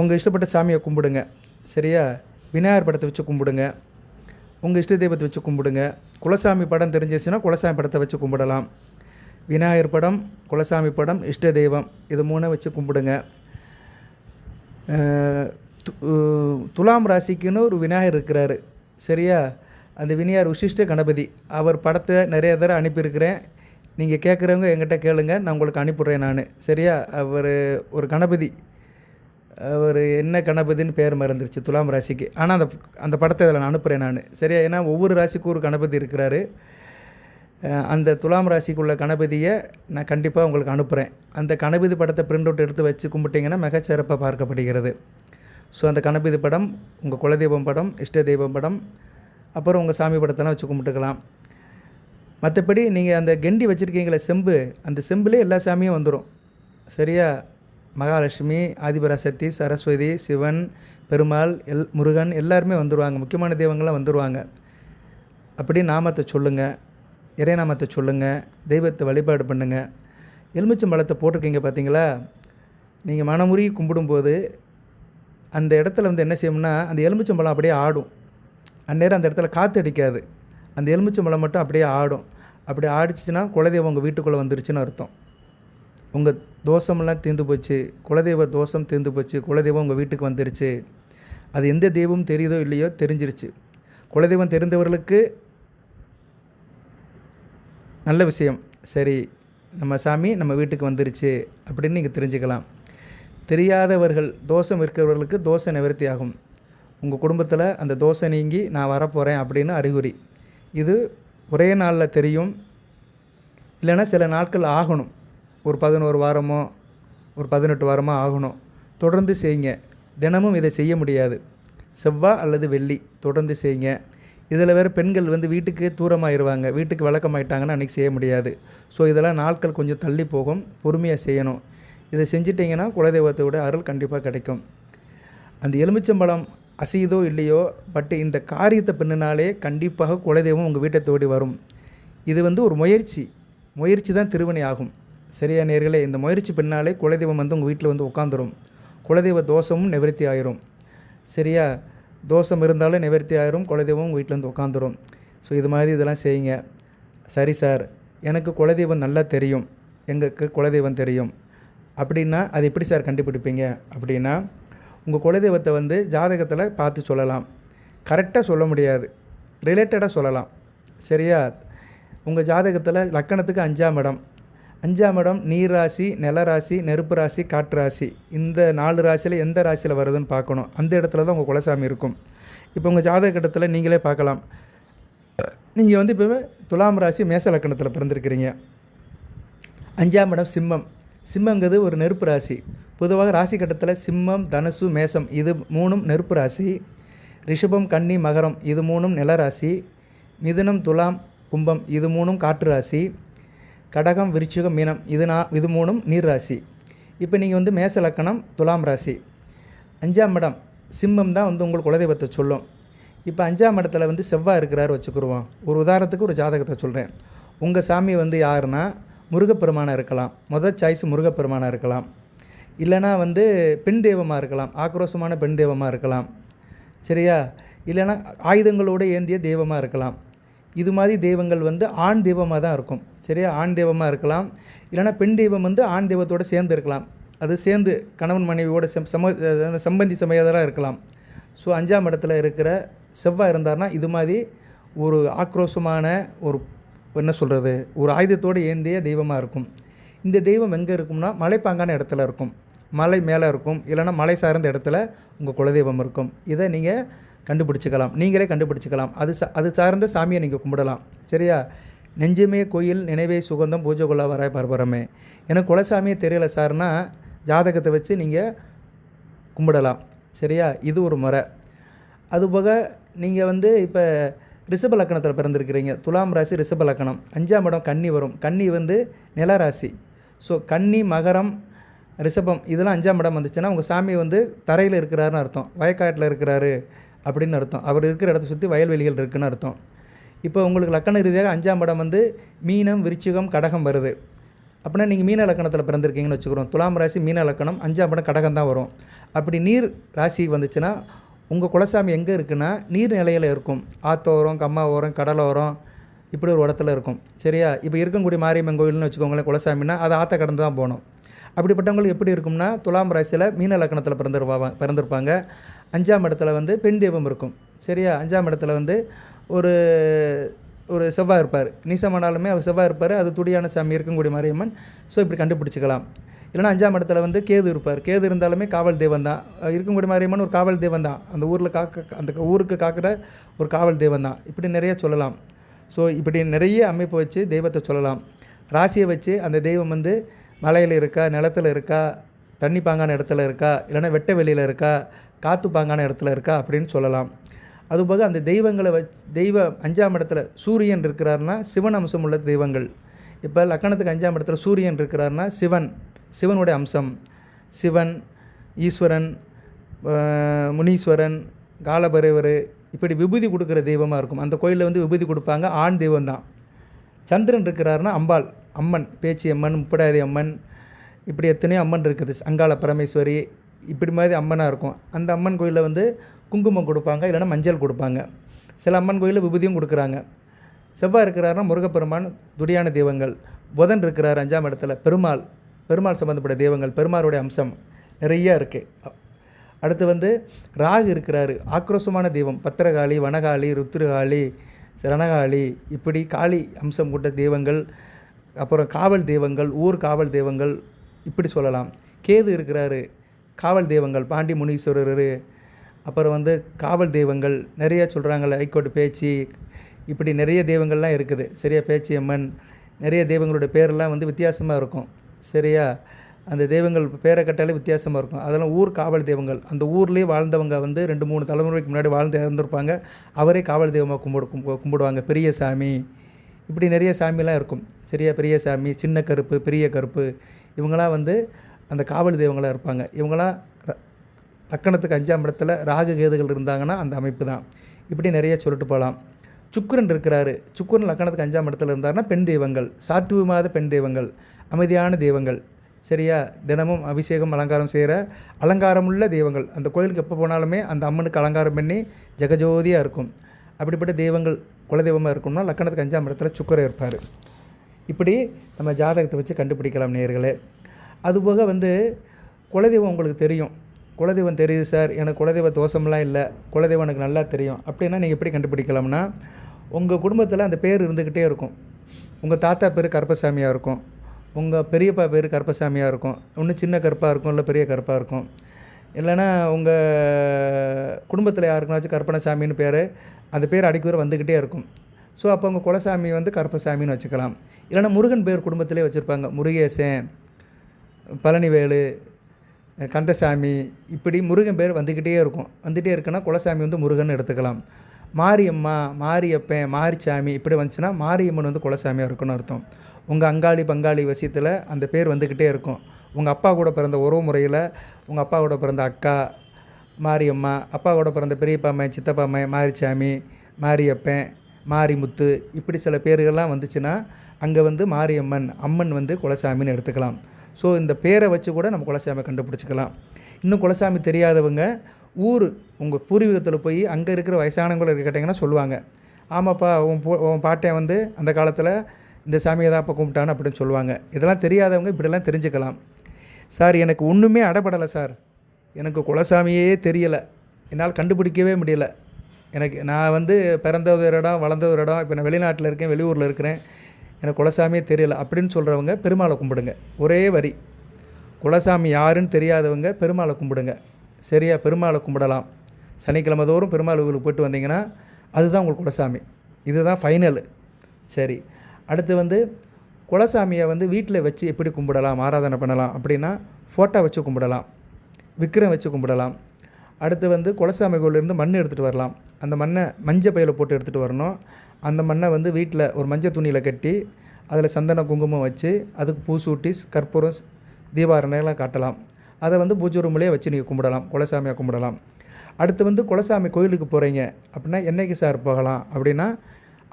உங்கள் இஷ்டப்பட்ட சாமியை கும்பிடுங்க. சரியா? விநாயகர் படத்தை வச்சு கும்பிடுங்க. உங்கள் இஷ்ட தெய்வத்தை வச்சு கும்பிடுங்க. குலசாமி படம் தெரிஞ்சிச்சுன்னா குலசாமி படத்தை வச்சு கும்பிடலாம். விநாயகர் படம், குலசாமி படம், இஷ்ட தெய்வம் இது 3 வச்சு கும்பிடுங்க. துலாம் ராசிக்குன்னு ஒரு விநாயகர் இருக்கிறாரு. சரியா? அந்த விநாயகர் உசிஷ்ட கணபதி. அவர் படத்தை நிறைய தடவை அனுப்பியிருக்கிறேன். நீங்கள் கேட்குறவங்க என்கிட்ட கேளுங்க, நான் உங்களுக்கு அனுப்பிடுறேன் நான். சரியா? அவர் ஒரு கணபதி. அவர் என்ன கணபதின்னு பேர் மறந்துருச்சு துலாம் ராசிக்கு. ஆனால் அந்த படத்தை இதில் நான் அனுப்புகிறேன் நான். சரியா? ஏன்னா ஒவ்வொரு ராசிக்கும் ஒரு கணபதி இருக்கிறாரு. அந்த துலாம் ராசிக்குள்ள கணபதியை நான் கண்டிப்பாக உங்களுக்கு அனுப்புகிறேன். அந்த கணபதி படத்தை பிரிண்ட் அவுட் எடுத்து வச்சு கும்பிட்டிங்கன்னா மிகச்சிறப்பாக பார்க்கப்படுகிறது. ஸோ அந்த கணபதி படம், உங்கள் குலதெய்வம் படம், இஷ்ட தெய்வம் படம், அப்புறம் உங்கள் சாமி படத்தெல்லாம் வச்சு கும்பிட்டுக்கலாம். மற்றபடி நீங்கள் அந்த கெண்டி வச்சுருக்கீங்களே செம்பு, அந்த செம்புலேயே எல்லா சாமியும் வந்துடும். சரியா? மகாலட்சுமி, ஆதிபராசக்தி, சரஸ்வதி, சிவன், பெருமாள், முருகன் எல்லாருமே வந்துடுவாங்க. முக்கியமான தெய்வங்கள்லாம் வந்துடுவாங்க. அப்படி நாமத்தை சொல்லுங்கள், இறை நாமத்தை சொல்லுங்கள், தெய்வத்தை வழிபாடு பண்ணுங்கள். எலுமிச்சம்பழத்தை போட்டிருக்கீங்க பார்த்தீங்களா? நீங்கள் மனமுருகி கும்பிடும்போது அந்த இடத்துல வந்து என்ன செய்யும்னா, அந்த எலுமிச்சம்பழம் அப்படியே ஆடும். அந்நேரம் அந்த இடத்துல காற்று அடிக்காது, அந்த எலுமிச்சம்பழம் மட்டும் அப்படியே ஆடும். அப்படி ஆடிச்சுன்னா குலதெய்வம் உங்கள் வீட்டுக்குள்ளே வந்துருச்சுன்னு அர்த்தம். உங்கள் தோஷமெல்லாம் தீர்ந்து போச்சு, குலதெய்வ தோஷம் தீர்ந்து போச்சு, குலதெய்வம் உங்கள் வீட்டுக்கு வந்துருச்சு. அது எந்த தெய்வம் தெரியுதோ இல்லையோ தெரிஞ்சிருச்சு. குலதெய்வம் தெரிந்தவர்களுக்கு நல்ல விஷயம். சரி, நம்ம சாமி நம்ம வீட்டுக்கு வந்துருச்சு அப்படின்னு நீங்கள் தெரிஞ்சுக்கலாம். தெரியாதவர்கள், தோஷம் இருக்கிறவர்களுக்கு தோஷ நிவர்த்தி ஆகும். உங்கள் குடும்பத்தில் அந்த தோஷம் நீங்கி நான் வரப்போகிறேன் அப்படின்னு அறிகுறி. இது ஒரே நாளில் தெரியும், இல்லைன்னா சில நாட்கள் ஆகணும். ஒரு 11 வாரமோ ஒரு 18 வாரமோ ஆகணும். தொடர்ந்து செய்யுங்க. தினமும் இதை செய்ய முடியாது. செவ்வாய் அல்லது வெள்ளி தொடர்ந்து செய்யுங்க. இதில் வேறு பெண்கள் வந்து வீட்டுக்கு தூரமாகிடுவாங்க, வீட்டுக்கு விளக்கமாயிட்டாங்கன்னா அன்றைக்கி செய்ய முடியாது. ஸோ இதெல்லாம் நாட்கள் கொஞ்சம் தள்ளி போகும், பொறுமையாக செய்யணும். இதை செஞ்சிட்டிங்கன்னா குலதெய்வத்தோட அருள் கண்டிப்பாக கிடைக்கும். அந்த எலுமிச்சம்பழம் அசையுதோ இல்லையோ, பட் இந்த காரியத்தை பின்னினாலே கண்டிப்பாக குலதெய்வம் உங்கள் வீட்டை தேடி வரும். இது வந்து ஒரு முயற்சி தான் திருவினை ஆகும். சரியா நேர்களே? இந்த முயற்சி பின்னாலே குலதெய்வம் வந்து உங்கள் வீட்டில் வந்து உட்காந்துரும். குலதெய்வ தோஷமும் நிவர்த்தி ஆயிரும். சரியா? தோஷம் இருந்தாலும் நிவர்த்தி ஆயிரும், குலதெய்வம் உங்கள் வீட்டில் வந்து உட்காந்துரும். ஸோ இது மாதிரி இதெல்லாம் செய்யுங்க. சரி சார், எனக்கு குலதெய்வம் நல்லா தெரியும், எங்களுக்கு குலதெய்வம் தெரியும் அப்படின்னா அது எப்படி சார் கண்டுபிடிப்பீங்க அப்படின்னா, உங்கள் குலதெய்வத்தை வந்து ஜாதகத்தில் பார்த்து சொல்லலாம். கரெக்டாக சொல்ல முடியாது, ரிலேட்டடாக சொல்லலாம். சரியா? உங்கள் ஜாதகத்தில் லக்கணத்துக்கு 5ஆம் இடம், 5ஆம் இடம் நீர் ராசி, நில ராசி, நெருப்பு ராசி, காற்று ராசி, இந்த 4 ராசியில் எந்த ராசியில் வருதுன்னு பார்க்கணும். அந்த இடத்துல தான் உங்கள் குலசாமி இருக்கும். இப்போ உங்கள் ஜாதக கட்டத்தில் நீங்களே பார்க்கலாம். நீங்கள் வந்து இப்போ துலாம் ராசி மேச லக்கணத்தில் பிறந்திருக்கிறீங்க. 5ஆம் இடம் சிம்மம். சிம்மங்கிறது ஒரு நெருப்பு ராசி. பொதுவாக ராசி கட்டத்தில் சிம்மம், தனுசு, மேசம் இது 3ம் நெருப்பு ராசி. ரிஷபம், கன்னி, மகரம் இது 3ம் நில ராசி. மிதுனம், துலாம், கும்பம் இது 3ம் காற்று ராசி. கடகம், விருச்சிகம், மீனம் இது 3ம் நீர் ராசி. இப்போ நீங்கள் வந்து மேச லக்கணம், துலாம் ராசி. 5ஆம் இடம் சிம்மம் தான் வந்து உங்களுக்கு குலதெய்வத்தை சொல்லும். இப்போ 5ஆம் இடத்துல வந்து செவ்வாய் இருக்கிறாரு வச்சுக்கிடுவோம். ஒரு உதாரணத்துக்கு ஒரு ஜாதகத்தை சொல்கிறேன். உங்கள் சாமி வந்து யாருன்னா முருகப்பெருமானாக இருக்கலாம். முதல் சாய்ஸ் முருகப்பெருமானாக இருக்கலாம். இல்லைனா வந்து பெண் தெய்வமாக இருக்கலாம், ஆக்ரோஷமான பெண் தெய்வமாக இருக்கலாம். சரியா? இல்லைனா ஆயுதங்களோடு ஏந்திய தெய்வமாக இருக்கலாம். இது மாதிரி தெய்வங்கள் வந்து ஆண் தெய்வமாக தான் இருக்கும். சரியா? ஆண் தெய்வமாக இருக்கலாம். இல்லைனா பெண் தெய்வம் வந்து ஆண் தெய்வத்தோடு சேர்ந்து இருக்கலாம். அது சேர்ந்து கணவன் மனைவியோட சம்பந்தி சமயதராக இருக்கலாம். ஸோ 5ஆம் இடத்துல இருக்கிற செவ்வாய் இருந்தார்னா இது மாதிரி ஒரு ஆக்ரோஷமான என்ன சொல்கிறது, ஒரு ஆயுதத்தோடு ஏந்திய தெய்வமாக இருக்கும். இந்த தெய்வம் எங்கே இருக்கும்னா மலைப்பாங்கான இடத்துல இருக்கும், மலை மேலே இருக்கும், இல்லைனா மலை சார்ந்த இடத்துல உங்கள் குலதெய்வம் இருக்கும். இதை நீங்கள் கண்டுபிடிச்சிக்கலாம், நீங்களே கண்டுபிடிச்சிக்கலாம். அது சார்ந்த சாமியை நீங்கள் கும்பிடலாம். சரியா? நெஞ்சமே கோயில், நினைவே சுகந்தம், பூஜை கொள்ளா வராய் பரபரமே. எனக்கு குலசாமியே தெரியல சார்னா ஜாதகத்தை வச்சு நீங்கள் கும்பிடலாம். சரியா? இது ஒரு முறை. அதுபோக நீங்கள் வந்து இப்போ ரிஷப லக்கணத்தில் பிறந்திருக்கிறீங்க. துலாம் ராசி ரிஷப லக்கணம். 5ஆம் இடம் கன்னி வரும். கன்னி வந்து நில ராசி. ஸோ கன்னி, மகரம், ரிஷபம் இதெல்லாம் 5ஆம் இடம் வந்துச்சுன்னா உங்கள் சாமி வந்து தரையில் இருக்கிறாருன்னு அர்த்தம், வயக்காட்டில் இருக்கிறாரு அப்படின்னு அர்த்தம். அவர் இருக்கிற இடத்த சுற்றி வயல்வெளிகள் இருக்குதுன்னு அர்த்தம். இப்போ உங்களுக்கு லக்கண ரீதியாக 5ஆம் இடம் வந்து மீனம், விருச்சிகம், கடகம் வருது. அப்படின்னா நீங்கள் மீன லக்கணத்தில் பிறந்திருக்கீங்கன்னு வச்சுக்கிறோம். துலாம் ராசி மீன லக்கணம், 5ஆம் இடம் கடகம் தான் வரும். அப்படி நீர் ராசி வந்துச்சுன்னா உங்கள் குலசாமி எங்கே இருக்குன்னா நீர் நிலையில் இருக்கும். ஆத்தோரம், கம்மாவோரம், கடலோரம் இப்படி ஒரு இடத்துல இருக்கும். சரியா? இப்போ இருக்கங்குடி மாரியம்மன் கோயில்னு வச்சுக்கோங்களேன், குலசாமின்னா அது ஆற்ற கடந்து தான் போகணும். அப்படிப்பட்டவங்களுக்கு எப்படி இருக்கும்னா துலாம் ராசியில் மீன லக்கணத்தில் பிறந்திருப்பாங்க. 5ஆம் இடத்துல வந்து பெண் தெய்வம் இருக்கும். சரியா? 5ஆம் இடத்துல வந்து ஒரு செவ்வாய் இருப்பார். நீசமானாலுமே அவர் செவ்வாய் இருப்பார். அது துடியான சாமி இருக்கங்குடி மாரியம்மன். ஸோ இப்படி கண்டுபிடிச்சிக்கலாம். இல்லைனா 5ஆம் இடத்துல வந்து கேது இருப்பார். கேது இருந்தாலுமே காவல் தெய்வம் தான். இருக்கங்குடி மாரியம்மன் ஒரு காவல் தெய்வம் தான். அந்த ஊருக்கு காக்கிற ஒரு காவல் தெய்வம் தான். இப்படி நிறைய சொல்லலாம். ஸோ இப்படி நிறைய அமைப்பு வச்சு தெய்வத்தை சொல்லலாம். ராசியை வச்சு அந்த தெய்வம் வந்து மலையில் இருக்கா, நிலத்தில் இருக்கா, தண்ணி பாங்கான இடத்துல இருக்கா, இல்லைன்னா வெட்ட வெளியில் இருக்கா, காற்று பாங்கான இடத்துல இருக்கா அப்படின்னு சொல்லலாம். அதுபோக அந்த தெய்வங்களை தெய்வ 5ஆம் இடத்துல சூரியன் இருக்கிறாருன்னா சிவன் அம்சம் உள்ள தெய்வங்கள். இப்போ லக்கணத்துக்கு 5ஆம் இடத்துல சூரியன் இருக்கிறாருன்னா சிவனுடைய அம்சம். சிவன், ஈஸ்வரன், முனீஸ்வரன், காலபைரவர் இப்படி விபூதி கொடுக்குற தெய்வமாக இருக்கும். அந்த கோயிலில் வந்து விபூதி கொடுப்பாங்க, ஆண் தெய்வம் தான். சந்திரன் இருக்கிறாருன்னா அம்பாள், அம்மன், பேச்சி அம்மன், முப்படாதி அம்மன், இப்படி எத்தனையோ அம்மன் இருக்குது. அங்காள பரமேஸ்வரி இப்படி மாதிரி அம்மனாக இருக்கும். அந்த அம்மன் கோயிலில் வந்து குங்குமம் கொடுப்பாங்க, இல்லைன்னா மஞ்சள் கொடுப்பாங்க. சில அம்மன் கோயிலில் விபூதியும் கொடுக்குறாங்க. செவ்வாய் இருக்கிறாருன்னா முருகப்பெருமான், துடியான தெய்வங்கள். புதன் இருக்கிறார் 5ஆம் இடத்துல பெருமாள் சம்மந்தப்பட்ட தெய்வங்கள், பெருமாளுடைய அம்சம் நிறையா இருக்குது. அடுத்து வந்து ராகு இருக்கிறாரு, ஆக்ரோஷமான தெய்வம், பத்திரகாளி, வனகாளி, ருத்ரகாளி, ரணகாளி, இப்படி காளி அம்சம் கொண்ட தெய்வங்கள். அப்புறம் காவல் தெய்வங்கள், ஊர் காவல் தெய்வங்கள் இப்படி சொல்லலாம். கேது இருக்கிறாரு, காவல் தெய்வங்கள், பாண்டி முனீஸ்வரர். அப்புறம் வந்து காவல் தெய்வங்கள் நிறைய சொல்கிறாங்கள்ல, ஹைகோர்ட்டு பேச்சு, இப்படி நிறைய தெய்வங்கள்லாம் இருக்குது. சரியா, பேச்சி அம்மன், நிறைய தெய்வங்களுடைய பேரெல்லாம் வந்து வித்தியாசமாக இருக்கும். சரியா, அந்த தெய்வங்கள் பேரை கட்டாலே வித்தியாசமாக இருக்கும். அதெல்லாம் ஊர் காவல் தெய்வங்கள். அந்த ஊர்லேயே வாழ்ந்தவங்க வந்து 2-3 தலைமுறைக்கு முன்னாடி வாழ்ந்து இறந்துருப்பாங்க, அவரே காவல் தெய்வமாக கும்பிடுவாங்க. பெரிய சாமி, இப்படி நிறைய சாமிலாம் இருக்கும். சரியா, பெரிய சாமி, சின்ன கருப்பு, பெரிய கருப்பு, இவங்களாம் வந்து அந்த காவல் தெய்வங்களாக இருப்பாங்க. இவங்களாம் லக்கணத்துக்கு 5ஆம் இடத்துல ராகு கேதுகள் இருந்தாங்கன்னா அந்த அமைப்பு தான். இப்படி நிறைய சொல்லிட்டு போகலாம். சுக்கிரன் இருக்கிறாரு, சுக்கிரன் லக்கணத்துக்கு 5ஆம் இடத்துல இருந்தாருன்னா பெண் தெய்வங்கள், சாத்வீகமாத பெண் தெய்வங்கள், அமைதியான தெய்வங்கள். சரியா, தினமும் அபிஷேகம் அலங்காரம் செய்கிற அலங்காரமுள்ள தெய்வங்கள். அந்த கோயிலுக்கு எப்போ போனாலுமே அந்த அம்மனுக்கு அலங்காரம் பண்ணி ஜெகஜோதியாக இருக்கும். அப்படிப்பட்ட தெய்வங்கள் குலதெய்வமாக இருக்கணும்னா லக்கணத்துக்கு 5ஆம் இடத்துல சுக்கிரன் இருப்பார். இப்படி நம்ம ஜாதகத்தை வச்சு கண்டுபிடிக்கலாம் நேயர்களே. அதுபோக வந்து குலதெய்வம் உங்களுக்கு தெரியும், குலதெய்வம் தெரியுது சார், எனக்கு குலதெய்வ தோஷம்லாம் இல்லை, குலதெய்வம் எனக்கு நல்லா தெரியும் அப்படின்னா நீங்கள் எப்படி கண்டுபிடிக்கலாம்னா, உங்கள் குடும்பத்தில் அந்த பேர் இருந்துக்கிட்டே இருக்கும். உங்கள் தாத்தா பேர் கருப்பசாமியாக இருக்கும், உங்கள் பெரியப்பா பேர் கருப்பசாமியாக இருக்கும், ஒன்று சின்ன கருப்பாக இருக்கும், இல்லை பெரிய கருப்பாக இருக்கும். இல்லைனா உங்கள் குடும்பத்தில் யாருக்குனாச்சும் கருப்பணசாமின்னு பேர், அந்த பேர் அடிக்கடி வந்துக்கிட்டே இருக்கும். ஸோ அப்போ உங்கள் குலசாமி வந்து கருப்பசாமின்னு வச்சுக்கலாம். இல்லைனா முருகன் பேர் குடும்பத்திலே வச்சுருப்பாங்க, முருகேசன், பழனிவேலு, கந்தசாமி, இப்படி முருகன் பேர் வந்துக்கிட்டே இருக்கும். வந்துகிட்டே இருக்குன்னா குலசாமி வந்து முருகன் எடுத்துக்கலாம். மாரியம்மா, மாரியப்பன், மாரிச்சாமி இப்படி வந்துச்சுன்னா மாரியம்மன் வந்து குலசாமியாக இருக்குன்னு அர்த்தம். உங்கள் அங்காளி பங்காளி விஷயத்தில் அந்த பேர் வந்துக்கிட்டே இருக்கும். உங்கள் அப்பா கூட பிறந்த உறவு முறையில் உங்கள் அப்பா கூட பிறந்த அக்கா மாரியம்மா, அப்பா கூட பிறந்த பெரியப்பாம்மை, சித்தப்பாம்மை, மாரிச்சாமி, மாரியப்பன், மாரிமுத்து, இப்படி சில பேர்கள்லாம் வந்துச்சுன்னா அங்கே வந்து மாரியம்மன், அம்மன் வந்து குலசாமின்னு எடுத்துக்கலாம். ஸோ இந்த பேரை வச்சு கூட நம்ம குலசாமியை கண்டுபிடிச்சிக்கலாம். இன்னும் குலசாமி தெரியாதவங்க ஊர் உங்கள் பூர்வீகத்தில் போய் அங்கே இருக்கிற வயசானவங்களை கேட்டிங்கன்னா சொல்லுவாங்க, ஆமாப்பா உன் பாட்டேன் வந்து அந்த காலத்தில் இந்த சாமியை தான் அப்போ கும்பிட்டான்னு அப்படின்னு சொல்லுவாங்க. இதெல்லாம் தெரியாதவங்க இப்படிலாம் தெரிஞ்சுக்கலாம். சார் எனக்கு ஒன்றுமே அடைபடலை சார், எனக்கு குலசாமியே தெரியலை, என்னால் கண்டுபிடிக்கவே முடியல, நான் வந்து பிறந்த ஒரு இடம், வளர்ந்த ஒரு இடம், இப்போ நான் வெளிநாட்டில் இருக்கேன், வெளியூரில் இருக்கிறேன், எனக்கு குலசாமியே தெரியலை அப்படின்னு சொல்கிறவங்க பெருமாளை கும்பிடுங்க. ஒரே வரி, குலசாமி யாருன்னு தெரியாதவங்க பெருமாளை கும்பிடுங்க. சரியா, பெருமாளை கும்பிடலாம். சனிக்கிழமை தோறும் பெருமாள் கோவிலுக்கு போய்ட்டு வந்தீங்கன்னா அதுதான் உங்களுக்கு குலசாமி. இதுதான் ஃபைனலு. சரி, அடுத்து வந்து குலசாமியை வந்து வீட்டில் வச்சு எப்படி கும்பிடலாம், ஆராதனை பண்ணலாம் அப்படின்னா, ஃபோட்டோ வச்சு கும்பிடலாம், விக்கிரம் வச்சு கும்பிடலாம். அடுத்து வந்து குலசாமி கோயிலேருந்து மண் எடுத்துகிட்டு வரலாம். அந்த மண்ணை மஞ்சள் பையில் போட்டு எடுத்துகிட்டு வரணும். அந்த மண்ணை வந்து வீட்டில் ஒரு மஞ்சள் துணியில் கட்டி அதில் சந்தன குங்குமம் வச்சு அதுக்கு பூ சூட்டி கற்பூரம் தீபாரணையெல்லாம் காட்டலாம். அதை வந்து பூஜை ரூம்லேயே வச்சு நீங்கள் கும்பிடலாம், குலசாமியாக கும்பிடலாம். அடுத்து வந்து குலசாமி கோயிலுக்கு போகிறீங்க அப்படின்னா என்றைக்கு சார் போகலாம் அப்படின்னா,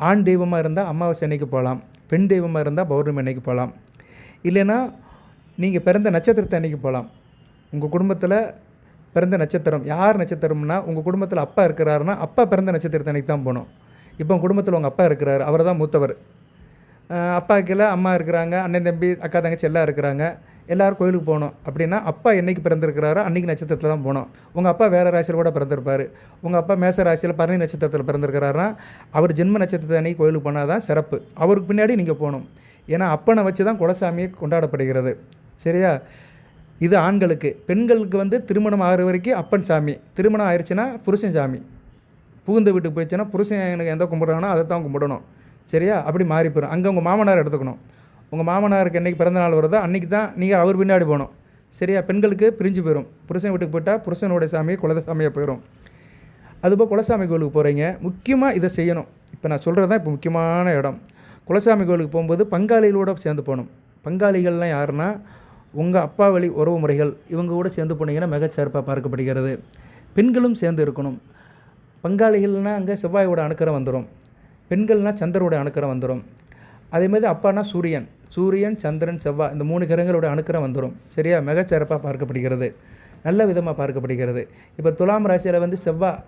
ஆண் தெய்வமாக இருந்தால் அமாவாசை அன்னைக்கு போகலாம், பெண் தெய்வமாக இருந்தால் பௌர்ணமி அன்னைக்கு போகலாம். இல்லைன்னா நீங்கள் பிறந்த நட்சத்திரத்தை அன்றைக்கி போகலாம். உங்கள் குடும்பத்தில் பிறந்த நட்சத்திரம் யார் நட்சத்திரம்னா, உங்கள் குடும்பத்தில் அப்பா இருக்கிறாருன்னா அப்பா பிறந்த நட்சத்திரத்தை அன்றைக்கி தான் போகணும். இப்போ குடும்பத்தில் உங்கள் அப்பா இருக்கிறார், அவர் தான் மூத்தவர். அப்பாவுக்கு அம்மா இருக்கிறாங்க, அண்ணன் தம்பி அக்கா தங்கச்சி எல்லாம் இருக்கிறாங்க, எல்லோரும் கோயிலுக்கு போகணும் அப்படின்னா அப்பா என்றைக்கு பிறந்திருக்கிறாரோ அன்றைக்கி நட்சத்திரத்தில் தான் போகணும். உங்கள் அப்பா வேறு ராசியில் கூட பிறந்திருப்பார், உங்கள் அப்பா மேச ராசியில் பரணி நட்சத்திரத்தில் பிறந்திருக்கிறாருன்னா அவர் ஜென்ம நட்சத்திரத்தை அன்றைக்கி கோயிலுக்கு போனால் தான் சிறப்பு. அவருக்கு பின்னாடி நீங்கள் போகணும். ஏன்னா அப்பனை வச்சு தான் குலசாமியை கொண்டாடப்படுகிறது. சரியா, இது ஆண்களுக்கு. பெண்களுக்கு வந்து திருமணம் ஆகிற வரைக்கும் அப்பன் சாமி, திருமணம் ஆயிடுச்சுன்னா புருஷன் சாமி. புகுந்த வீட்டுக்கு போயிடுச்சுன்னா புருஷன் எனக்கு எந்த கும்பிட்றானோ அதை தான் கும்பிடணும். சரியா? அப்படி மாறி போயிடும். அங்கே உங்கள் மாமனார் எடுத்துக்கணும். உங்கள் மாமனாருக்கு என்றைக்கு பிறந்தநாள் வருதோ அன்றைக்கி தான் நீங்கள் அவர் பின்னாடி போகணும். சரியா? பெண்களுக்கு பிரிஞ்சு போயிடும். புருஷன் வீட்டுக்கு போயிட்டால் புருஷனுடைய சாமி குலசாமியாக போயிடும். அதுபோல் குலசாமி கோயிலுக்கு போகிறீங்க, முக்கியமாக இதை செய்யணும். இப்போ நான் சொல்கிறது தான் இப்போ முக்கியமான இடம். குலசாமி கோயிலுக்கு போகும்போது பங்காளிகளோடு சேர்ந்து போகணும். பங்காளிகள்லாம் யாருன்னா உங்கள் அப்பா வழி உறவு முறைகள், இவங்க கூட சேர்ந்து போனீங்கன்னா மிகச்சிறப்பாக பார்க்கப்படுகிறது. பெண்களும் சேர்ந்து இருக்கணும். பங்காளிகள்னால் அங்கே செவ்வாயோட அணுக்கரம் வந்துடும். பெண்கள்னால் சந்திரனோட அணுக்கரம் வந்துடும். அதேமாதிரி அப்பானா சூரியன் சந்திரன் செவ்வாய் இந்த 3 கிரகங்களோட அணுக்கரம் வந்துடும். சரியா? மிகச்சிறப்பாக பார்க்கப்படுகிறது. நல்ல விதமாக பார்க்கப்படுகிறது. இப்போ துலாம் ராசியில் வந்து செவ்வாய்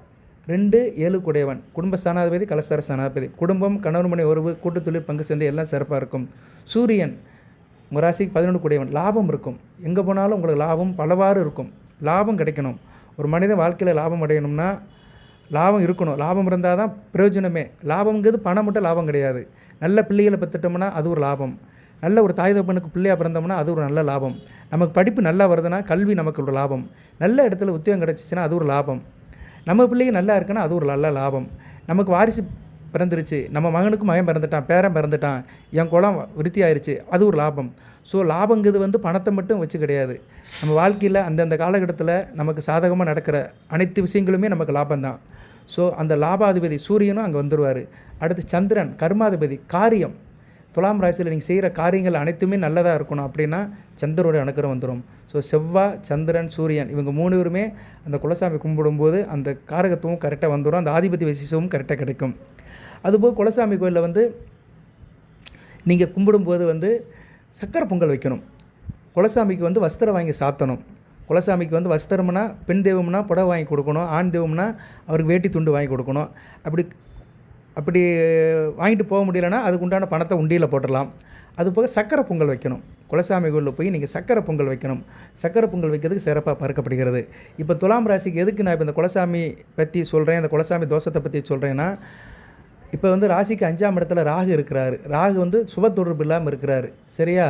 2 7 கூடையவன், குடும்ப ஸ்தானாதிபதி கலஸ்தர ஸ்தானாதிபதி, குடும்பம் கணவன் மனை உறவு கூட்டு தொழில் பங்கு சந்தை எல்லாம் சிறப்பாக இருக்கும். சூரியன் உங்கள் ராசிக்கு 11 கூடையவன், லாபம் இருக்கும். எங்கே போனாலும் உங்களுக்கு லாபம் பலவாறு இருக்கும். லாபம் கிடைக்கணும். ஒரு மனித வாழ்க்கையில் லாபம் அடையணும்னா லாபம் இருக்கணும். லாபம் இருந்தால் தான் பிரயோஜனமே. லாபங்கிறது பணம் மட்டும் லாபம் கிடையாது. நல்ல பிள்ளைகளை பெற்றுட்டோம்னா அது ஒரு லாபம். நல்ல ஒரு தாய் தகப்பனுக்கு பிள்ளையாக பிறந்தோம்னா அது ஒரு நல்ல லாபம். நமக்கு படிப்பு நல்லா வருதுன்னா கல்வி நமக்கு ஒரு லாபம். நல்ல இடத்துல உத்தியோகம் கிடச்சிச்சின்னா அது ஒரு லாபம். நம்ம பிள்ளைங்க நல்லா இருக்குன்னா அது ஒரு நல்ல லாபம். நமக்கு வாரிசு பிறந்துருச்சு, நம்ம மகனுக்கு மகன் பிறந்துட்டான், பேரன் பிறந்துட்டான், என் குலம் விருத்தி ஆயிடுச்சு, அது ஒரு லாபம். ஸோ லாபங்கிறது வந்து பணத்தை மட்டும் வச்சு கிடையாது. நம்ம வாழ்க்கையில் அந்தந்த காலகட்டத்தில் நமக்கு சாதகமாக நடக்கிற அனைத்து விஷயங்களுமே நமக்கு லாபம்தான். ஸோ அந்த லாபாதிபதி சூரியனும் அங்கே வந்துடுவார். அடுத்து சந்திரன் கர்மாதிபதி, காரியம். துலாம் ராசியில் நீங்கள் செய்கிற காரியங்கள் அனைத்துமே நல்லதாக இருக்கணும் அப்படின்னா சந்திரனோட அணுக்கரம் வந்துடும். ஸோ செவ்வாய் சந்திரன் சூரியன் இவங்க 3 பேருமே அந்த குலசாமி கும்பிடும்போது அந்த காரகத்துவம் கரெக்டாக வந்துடும். அந்த ஆதிபதி விசேஷமும் கரெக்டாக கிடைக்கும். அதுபோல் குலசாமி கோயிலில் வந்து நீங்கள் கும்பிடும்போது வந்து சக்கரை பொங்கல் வைக்கணும். குலசாமிக்கு வந்து வஸ்திரம் வாங்கி சாத்தணும். குலசாமிக்கு வந்து வஸ்திரம்னா பெண் தெய்வம்னா புடவை வாங்கி கொடுக்கணும். ஆண் தெய்வம்னா அவருக்கு வேட்டி துண்டு வாங்கி கொடுக்கணும். அப்படி வாங்கிட்டு போக முடியலன்னா அதுக்கு உண்டான பணத்தை உண்டியில் போட்டுடலாம். அது போக சக்கரை பொங்கல் வைக்கணும். குலசாமி கோயிலில் போய் நீங்கள் சக்கரை பொங்கல் வைக்கணும். சக்கரை பொங்கல் வைக்கிறதுக்கு சிறப்பாக பார்க்கப்படுகிறது. இப்போ துலாம் ராசிக்கு எதுக்கு நான் இப்போ இந்த குலசாமி பற்றி சொல்கிறேன், இந்த குலசாமி தோஷத்தை பற்றி சொல்கிறேன்னா, இப்போ வந்து ராசிக்கு 5ஆம் இடத்துல ராகு இருக்கிறாரு. ராகு வந்து சுப தொடர்பு இல்லாமல் இருக்கிறாரு. சரியா?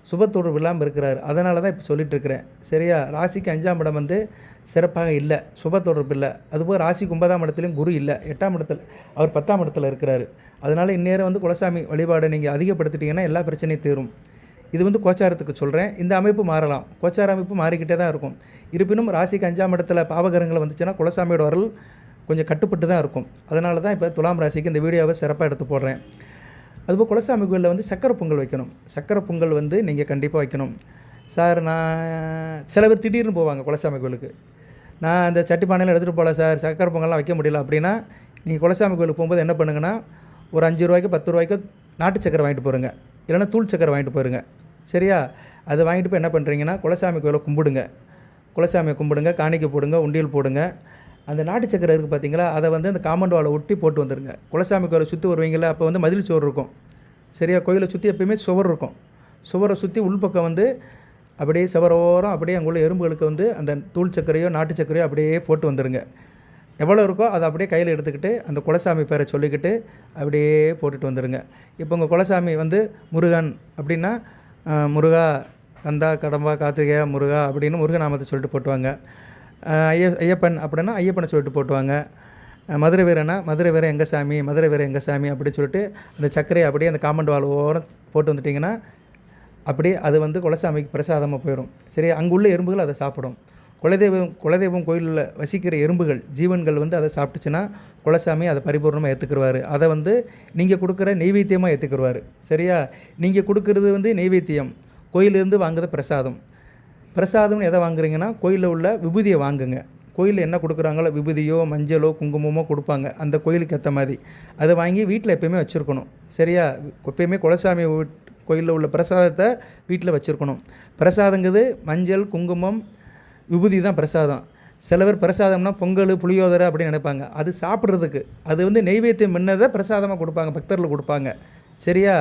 சுப தொடர்பு இல்லாமல் இருக்கிறார். அதனால தான் இப்போ சொல்லிகிட்ருக்கிறேன். சரியா? ராசிக்கு 5ஆம் இடம் வந்து சிறப்பாக இல்லை, சுப தொடர்பு இல்லை. அதுபோல் ராசிக்கு 9ஆம் இடத்துலையும் குரு இல்லை, 8ஆம் இடத்துல அவர் 10ஆம் இடத்துல இருக்கிறாரு. அதனால் இந்நேரம் வந்து குலசாமி வழிபாடை நீங்கள் அதிகப்படுத்திட்டீங்கன்னா எல்லா பிரச்சனையும் தீரும். இது வந்து கோச்சாரத்துக்கு சொல்கிறேன். இந்த அமைப்பு மாறலாம், கோச்சார அமைப்பு மாறிக்கிட்டே தான் இருக்கும். இருப்பினும் ராசிக்கு 5ஆம் இடத்துல பாவகரங்கள் வந்துச்சுன்னா குலசாமியோட வரல் கொஞ்சம் கட்டுப்பட்டு தான் இருக்கும். அதனால தான் இப்போ துலாம் ராசிக்கு இந்த வீடியோவை சிறப்பாக எடுத்து போடுறேன். அதுபோல் குலசாமி கோயிலில் வந்து சக்கரை பொங்கல் வைக்கணும். சக்கரை பொங்கல் வந்து நீங்கள் கண்டிப்பாக வைக்கணும். சார் நான் சில பேர் திடீர்னு போவாங்க குலசாமி கோயிலுக்கு, நான் அந்த சட்டி பானையில் எடுத்துகிட்டு போகல சார், சக்கரை பொங்கல்லாம் வைக்க முடியல அப்படின்னா நீங்கள் குலசாமி கோயிலுக்கு போகும்போது என்ன பண்ணுங்கன்னா, ஒரு 5 ரூபாய்க்கு 10 ரூபாய்க்கு நாட்டு சக்கரை வாங்கிட்டு போருங்க, இல்லைனா தூள் சக்கரை வாங்கிட்டு போயிருங்க. சரியா? அது வாங்கிட்டு போய் என்ன பண்ணுறீங்கன்னா குலசாமி கோயிலை கும்பிடுங்க. குலசாமியை கும்பிடுங்க, காணிக்கை போடுங்க, உண்டியல் போடுங்க. அந்த நாட்டு சக்கரை இருக்குது பார்த்தீங்களா, அதை வந்து அந்த காம்பவுண்ட் வாலை ஒட்டி போட்டு வந்துடுங்க. குலசாமி கோயிலை சுற்றி வருவீங்களா, அப்போ வந்து மதில் சுவர் இருக்கும். சரியா? கோயிலை சுற்றி எப்போயுமே சுவர் இருக்கும். சுவரை சுற்றி உள்பக்கம் வந்து அப்படியே சுவரோரம் அப்படியே அங்குள்ள எறும்புகளுக்கு வந்து அந்த தூள் சக்கரையோ நாட்டு சக்கரையோ அப்படியே போட்டு வந்துடுங்க. எவ்வளோ இருக்கோ அதை அப்படியே கையில் எடுத்துக்கிட்டு அந்த குலசாமி பேரை சொல்லிக்கிட்டு அப்படியே போட்டுட்டு வந்துடுங்க. இப்போ உங்கள் குலசாமி வந்து முருகன் அப்படின்னா முருகா கந்தா கடம்பா கார்த்திகை முருகா அப்படின்னு முருகநாமத்தை சொல்லிட்டு போட்டுவாங்க. ஐயப்பன் அப்படின்னா ஐயப்பனை சொல்லிட்டு போட்டுவாங்க. மதுரை வீரனா மதுரை வீரன் எங்கள் சாமி, மதுரை வீரன் எங்கள் சாமி அப்படின்னு சொல்லிட்டு அந்த சர்க்கரையை அப்படியே அந்த காம்பவுண்ட் வால் ஓரம் போட்டு வந்துட்டிங்கன்னா அப்படியே அது வந்து குலசாமிக்கு பிரசாதமாக போயிடும். சரி? அங்குள்ள எறும்புகள் அதை சாப்பிடும். குலதெய்வம் கோயிலில் வசிக்கிற எறும்புகள் ஜீவன்கள் வந்து அதை சாப்பிட்டுச்சுன்னா குலசாமி அதை பரிபூர்ணமாக ஏற்றுக்குருவார். அதை வந்து நீங்கள் கொடுக்குற நெய்வேத்தியமாக ஏற்றுக்குருவார். சரியா? நீங்கள் கொடுக்குறது வந்து நெய்வேத்தியம், கோயிலிருந்து வாங்குற பிரசாதம்னு எதை வாங்குறீங்கன்னா கோயிலில் உள்ள விபூதியை வாங்குங்க. கோயிலில் என்ன கொடுக்குறாங்களோ விபூதியோ மஞ்சளோ குங்குமமோ கொடுப்பாங்க அந்த கோயிலுக்கு ஏற்ற மாதிரி, அதை வாங்கி வீட்டில் எப்போயுமே வச்சுருக்கணும். சரியா? எப்போயுமே குலசாமி கோயிலில் உள்ள பிரசாதத்தை வீட்டில் வச்சுருக்கணும். பிரசாதங்கிறது மஞ்சள் குங்குமம் விபூதி தான் பிரசாதம். சில பேர் பிரசாதம்னா பொங்கல் புளியோதரை அப்படின்னு நினைப்பாங்க, அது சாப்பிட்றதுக்கு. அது வந்து நெய்வேத்தியம் முன்னதை பிரசாதமாக கொடுப்பாங்க, பக்தர்கள் கொடுப்பாங்க. சரியா?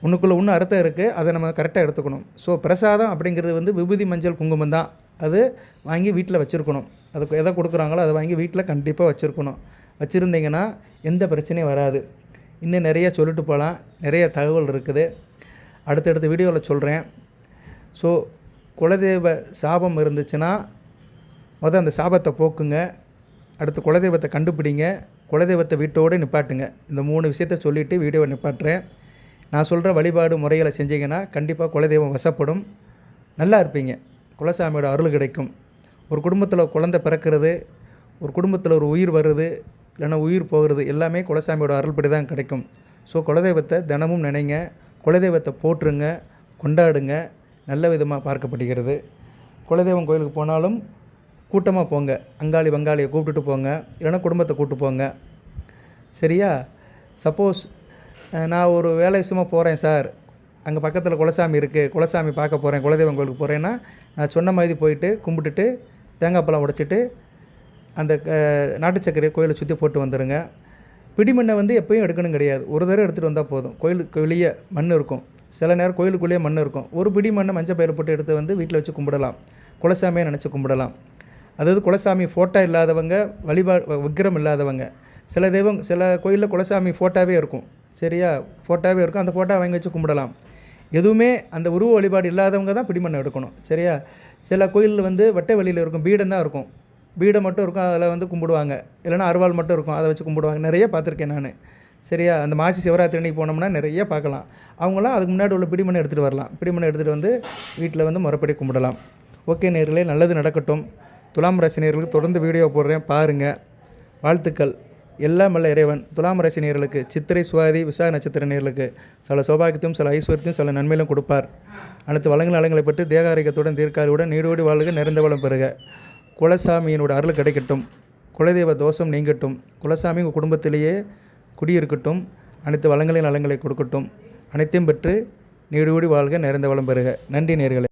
உன்னுக்குள்ளே இன்னும் அர்த்தம் இருக்குது, அதை நம்ம கரெக்டாக எடுத்துக்கணும். ஸோ பிரசாதம் அப்படிங்கிறது வந்து விபூதி மஞ்சள் குங்குமம் தான். அது வாங்கி வீட்டில் வச்சுருக்கணும். அதுக்கு எதை கொடுக்குறாங்களோ அதை வாங்கி வீட்டில் கண்டிப்பாக வச்சுருக்கணும். வச்சுருந்தீங்கன்னா எந்த பிரச்சனையும் வராது. இன்னும் நிறைய சொல்லிட்டு போகலாம், நிறைய தகவல் இருக்குது, அடுத்தடுத்த வீடியோவில் சொல்கிறேன். ஸோ குலதெய்வ சாபம் இருந்துச்சுன்னா அந்த சாபத்தை போக்குங்க. அடுத்து குலதெய்வத்தை கண்டுபிடிங்க. குலதெய்வத்தை வீட்டோடு நிப்பாட்டுங்க. இந்த 3 விஷயத்த சொல்லிவிட்டு வீடியோவை நிப்பாட்டுறேன். நான் சொல்கிற வழிபாடு முறைகளை செஞ்சீங்கன்னா கண்டிப்பாக குலதெய்வம் வசப்படும், நல்லா இருப்பீங்க. குலசாமியோட அருள் கிடைக்கும். ஒரு குடும்பத்தில் குழந்தை பிறக்கிறது, ஒரு குடும்பத்தில் ஒரு உயிர் வருது, இல்லைன்னா உயிர் போகிறது, எல்லாமே குலசாமியோட அருள்படி தான் கிடைக்கும். ஸோ குலதெய்வத்தை தினமும் நினைங்க, குலதெய்வத்தை போற்றுங்க, கொண்டாடுங்க, நல்ல விதமாக பார்க்கப்படுகிறது. குலதெய்வம் கோயிலுக்கு போனாலும் கூட்டமாக போங்க, அங்காளி பங்காளியை கூப்பிட்டுட்டு போங்க, இல்லைன்னா குடும்பத்தை கூப்பிட்டு போங்க, சரியா? சப்போஸ் நான் ஒரு வேலை விஷயமா போகிறேன் சார், அங்கே பக்கத்தில் குலசாமி இருக்குது, குலசாமி பார்க்க போகிறேன், குலதெய்வம் கோயிலுக்கு போகிறேன்னா நான் சொன்ன மாதிரி போயிட்டு கும்பிட்டுட்டு தேங்காய் பழம் உடைச்சிட்டு அந்த நாட்டு சர்க்கரையை கோயிலை சுற்றி போட்டு வந்துடுங்க. பிடிமண்ணை எப்போயும் எடுக்கணும் கிடையாது, ஒரு தடவை எடுத்துகிட்டு வந்தால் போதும். கோயிலுக்கு வெளியே மண் இருக்கும், சில நேரம் கோயிலுக்குள்ளேயே மண் இருக்கும். ஒரு பிடி மண்ணை மஞ்சள் பயிர் போட்டு எடுத்து வீட்டில் வச்சு கும்பிடலாம், குலசாமியை நினச்சி கும்பிடலாம். அதாவது குலசாமி ஃபோட்டோ இல்லாதவங்க, விக்கிரம் இல்லாதவங்க, சில கோயிலில் குலசாமி ஃபோட்டோவே இருக்கும், சரியா? ஃபோட்டோவே இருக்கும், அந்த ஃபோட்டோ வாங்கி வச்சு கும்பிடலாம். எதுவுமே அந்த உருவ வழிபாடு இல்லாதவங்க தான் பிடிமண்ணை எடுக்கணும், சரியா? சில கோயிலில் வெட்டை வெளியில் இருக்கும், பீடம் தான் இருக்கும், பீடம் மட்டும் இருக்கும், அதில் கும்பிடுவாங்க. இல்லைனா அருவாள் மட்டும் இருக்கும், அதை வச்சு கும்பிடுவாங்க. நிறைய பார்த்துருக்கேன் நான், சரியா? அந்த மாசி சிவராத்திரி அன்றைக்கி போனோம்னா நிறைய பார்க்கலாம். அவங்களாம் அதுக்கு முன்னாடி உள்ள பிடிமண்ணை எடுத்துகிட்டு வரலாம், பிடிமண்ணை எடுத்துகிட்டு வீட்டில் முறைப்படி கும்பிடலாம். ஓகே நேயர்களே, நல்லது நடக்கட்டும். துலாம் ராசி நேயர்களுக்கு தொடர்ந்து வீடியோ போடுறேன், பாருங்கள். வாழ்த்துக்கள். எல்லாம் வல்ல இறைவன் துலாம் ராசி நேயர்களுக்கு, சித்திரை சுவாதி விசாக நட்சத்திர நேயர்களுக்கு சில சௌபாகியத்தையும் சில ஐஸ்வர்யத்தையும் சில நன்மையிலும் கொடுப்பார். அனைத்து வளங்கள் நலங்களை பற்றி தேக ஆரோக்கியத்துடன் தீர்க்காரியுடன் நீடோடி வாழ்க, நிறைந்த வளம் பெறுக. குலசாமியினோட அருள் கிடைக்கட்டும், குலதெய்வ தோஷம் நீங்கட்டும், குலசாமி உங்கள் குடும்பத்திலேயே குடியிருக்கட்டும், அனைத்து வளங்களின் நலங்களை கொடுக்கட்டும், அனைத்தையும் பெற்று நீடோடி வாழ்க, நிறைந்த வளம் பெறுக. நன்றி நேயர்களே.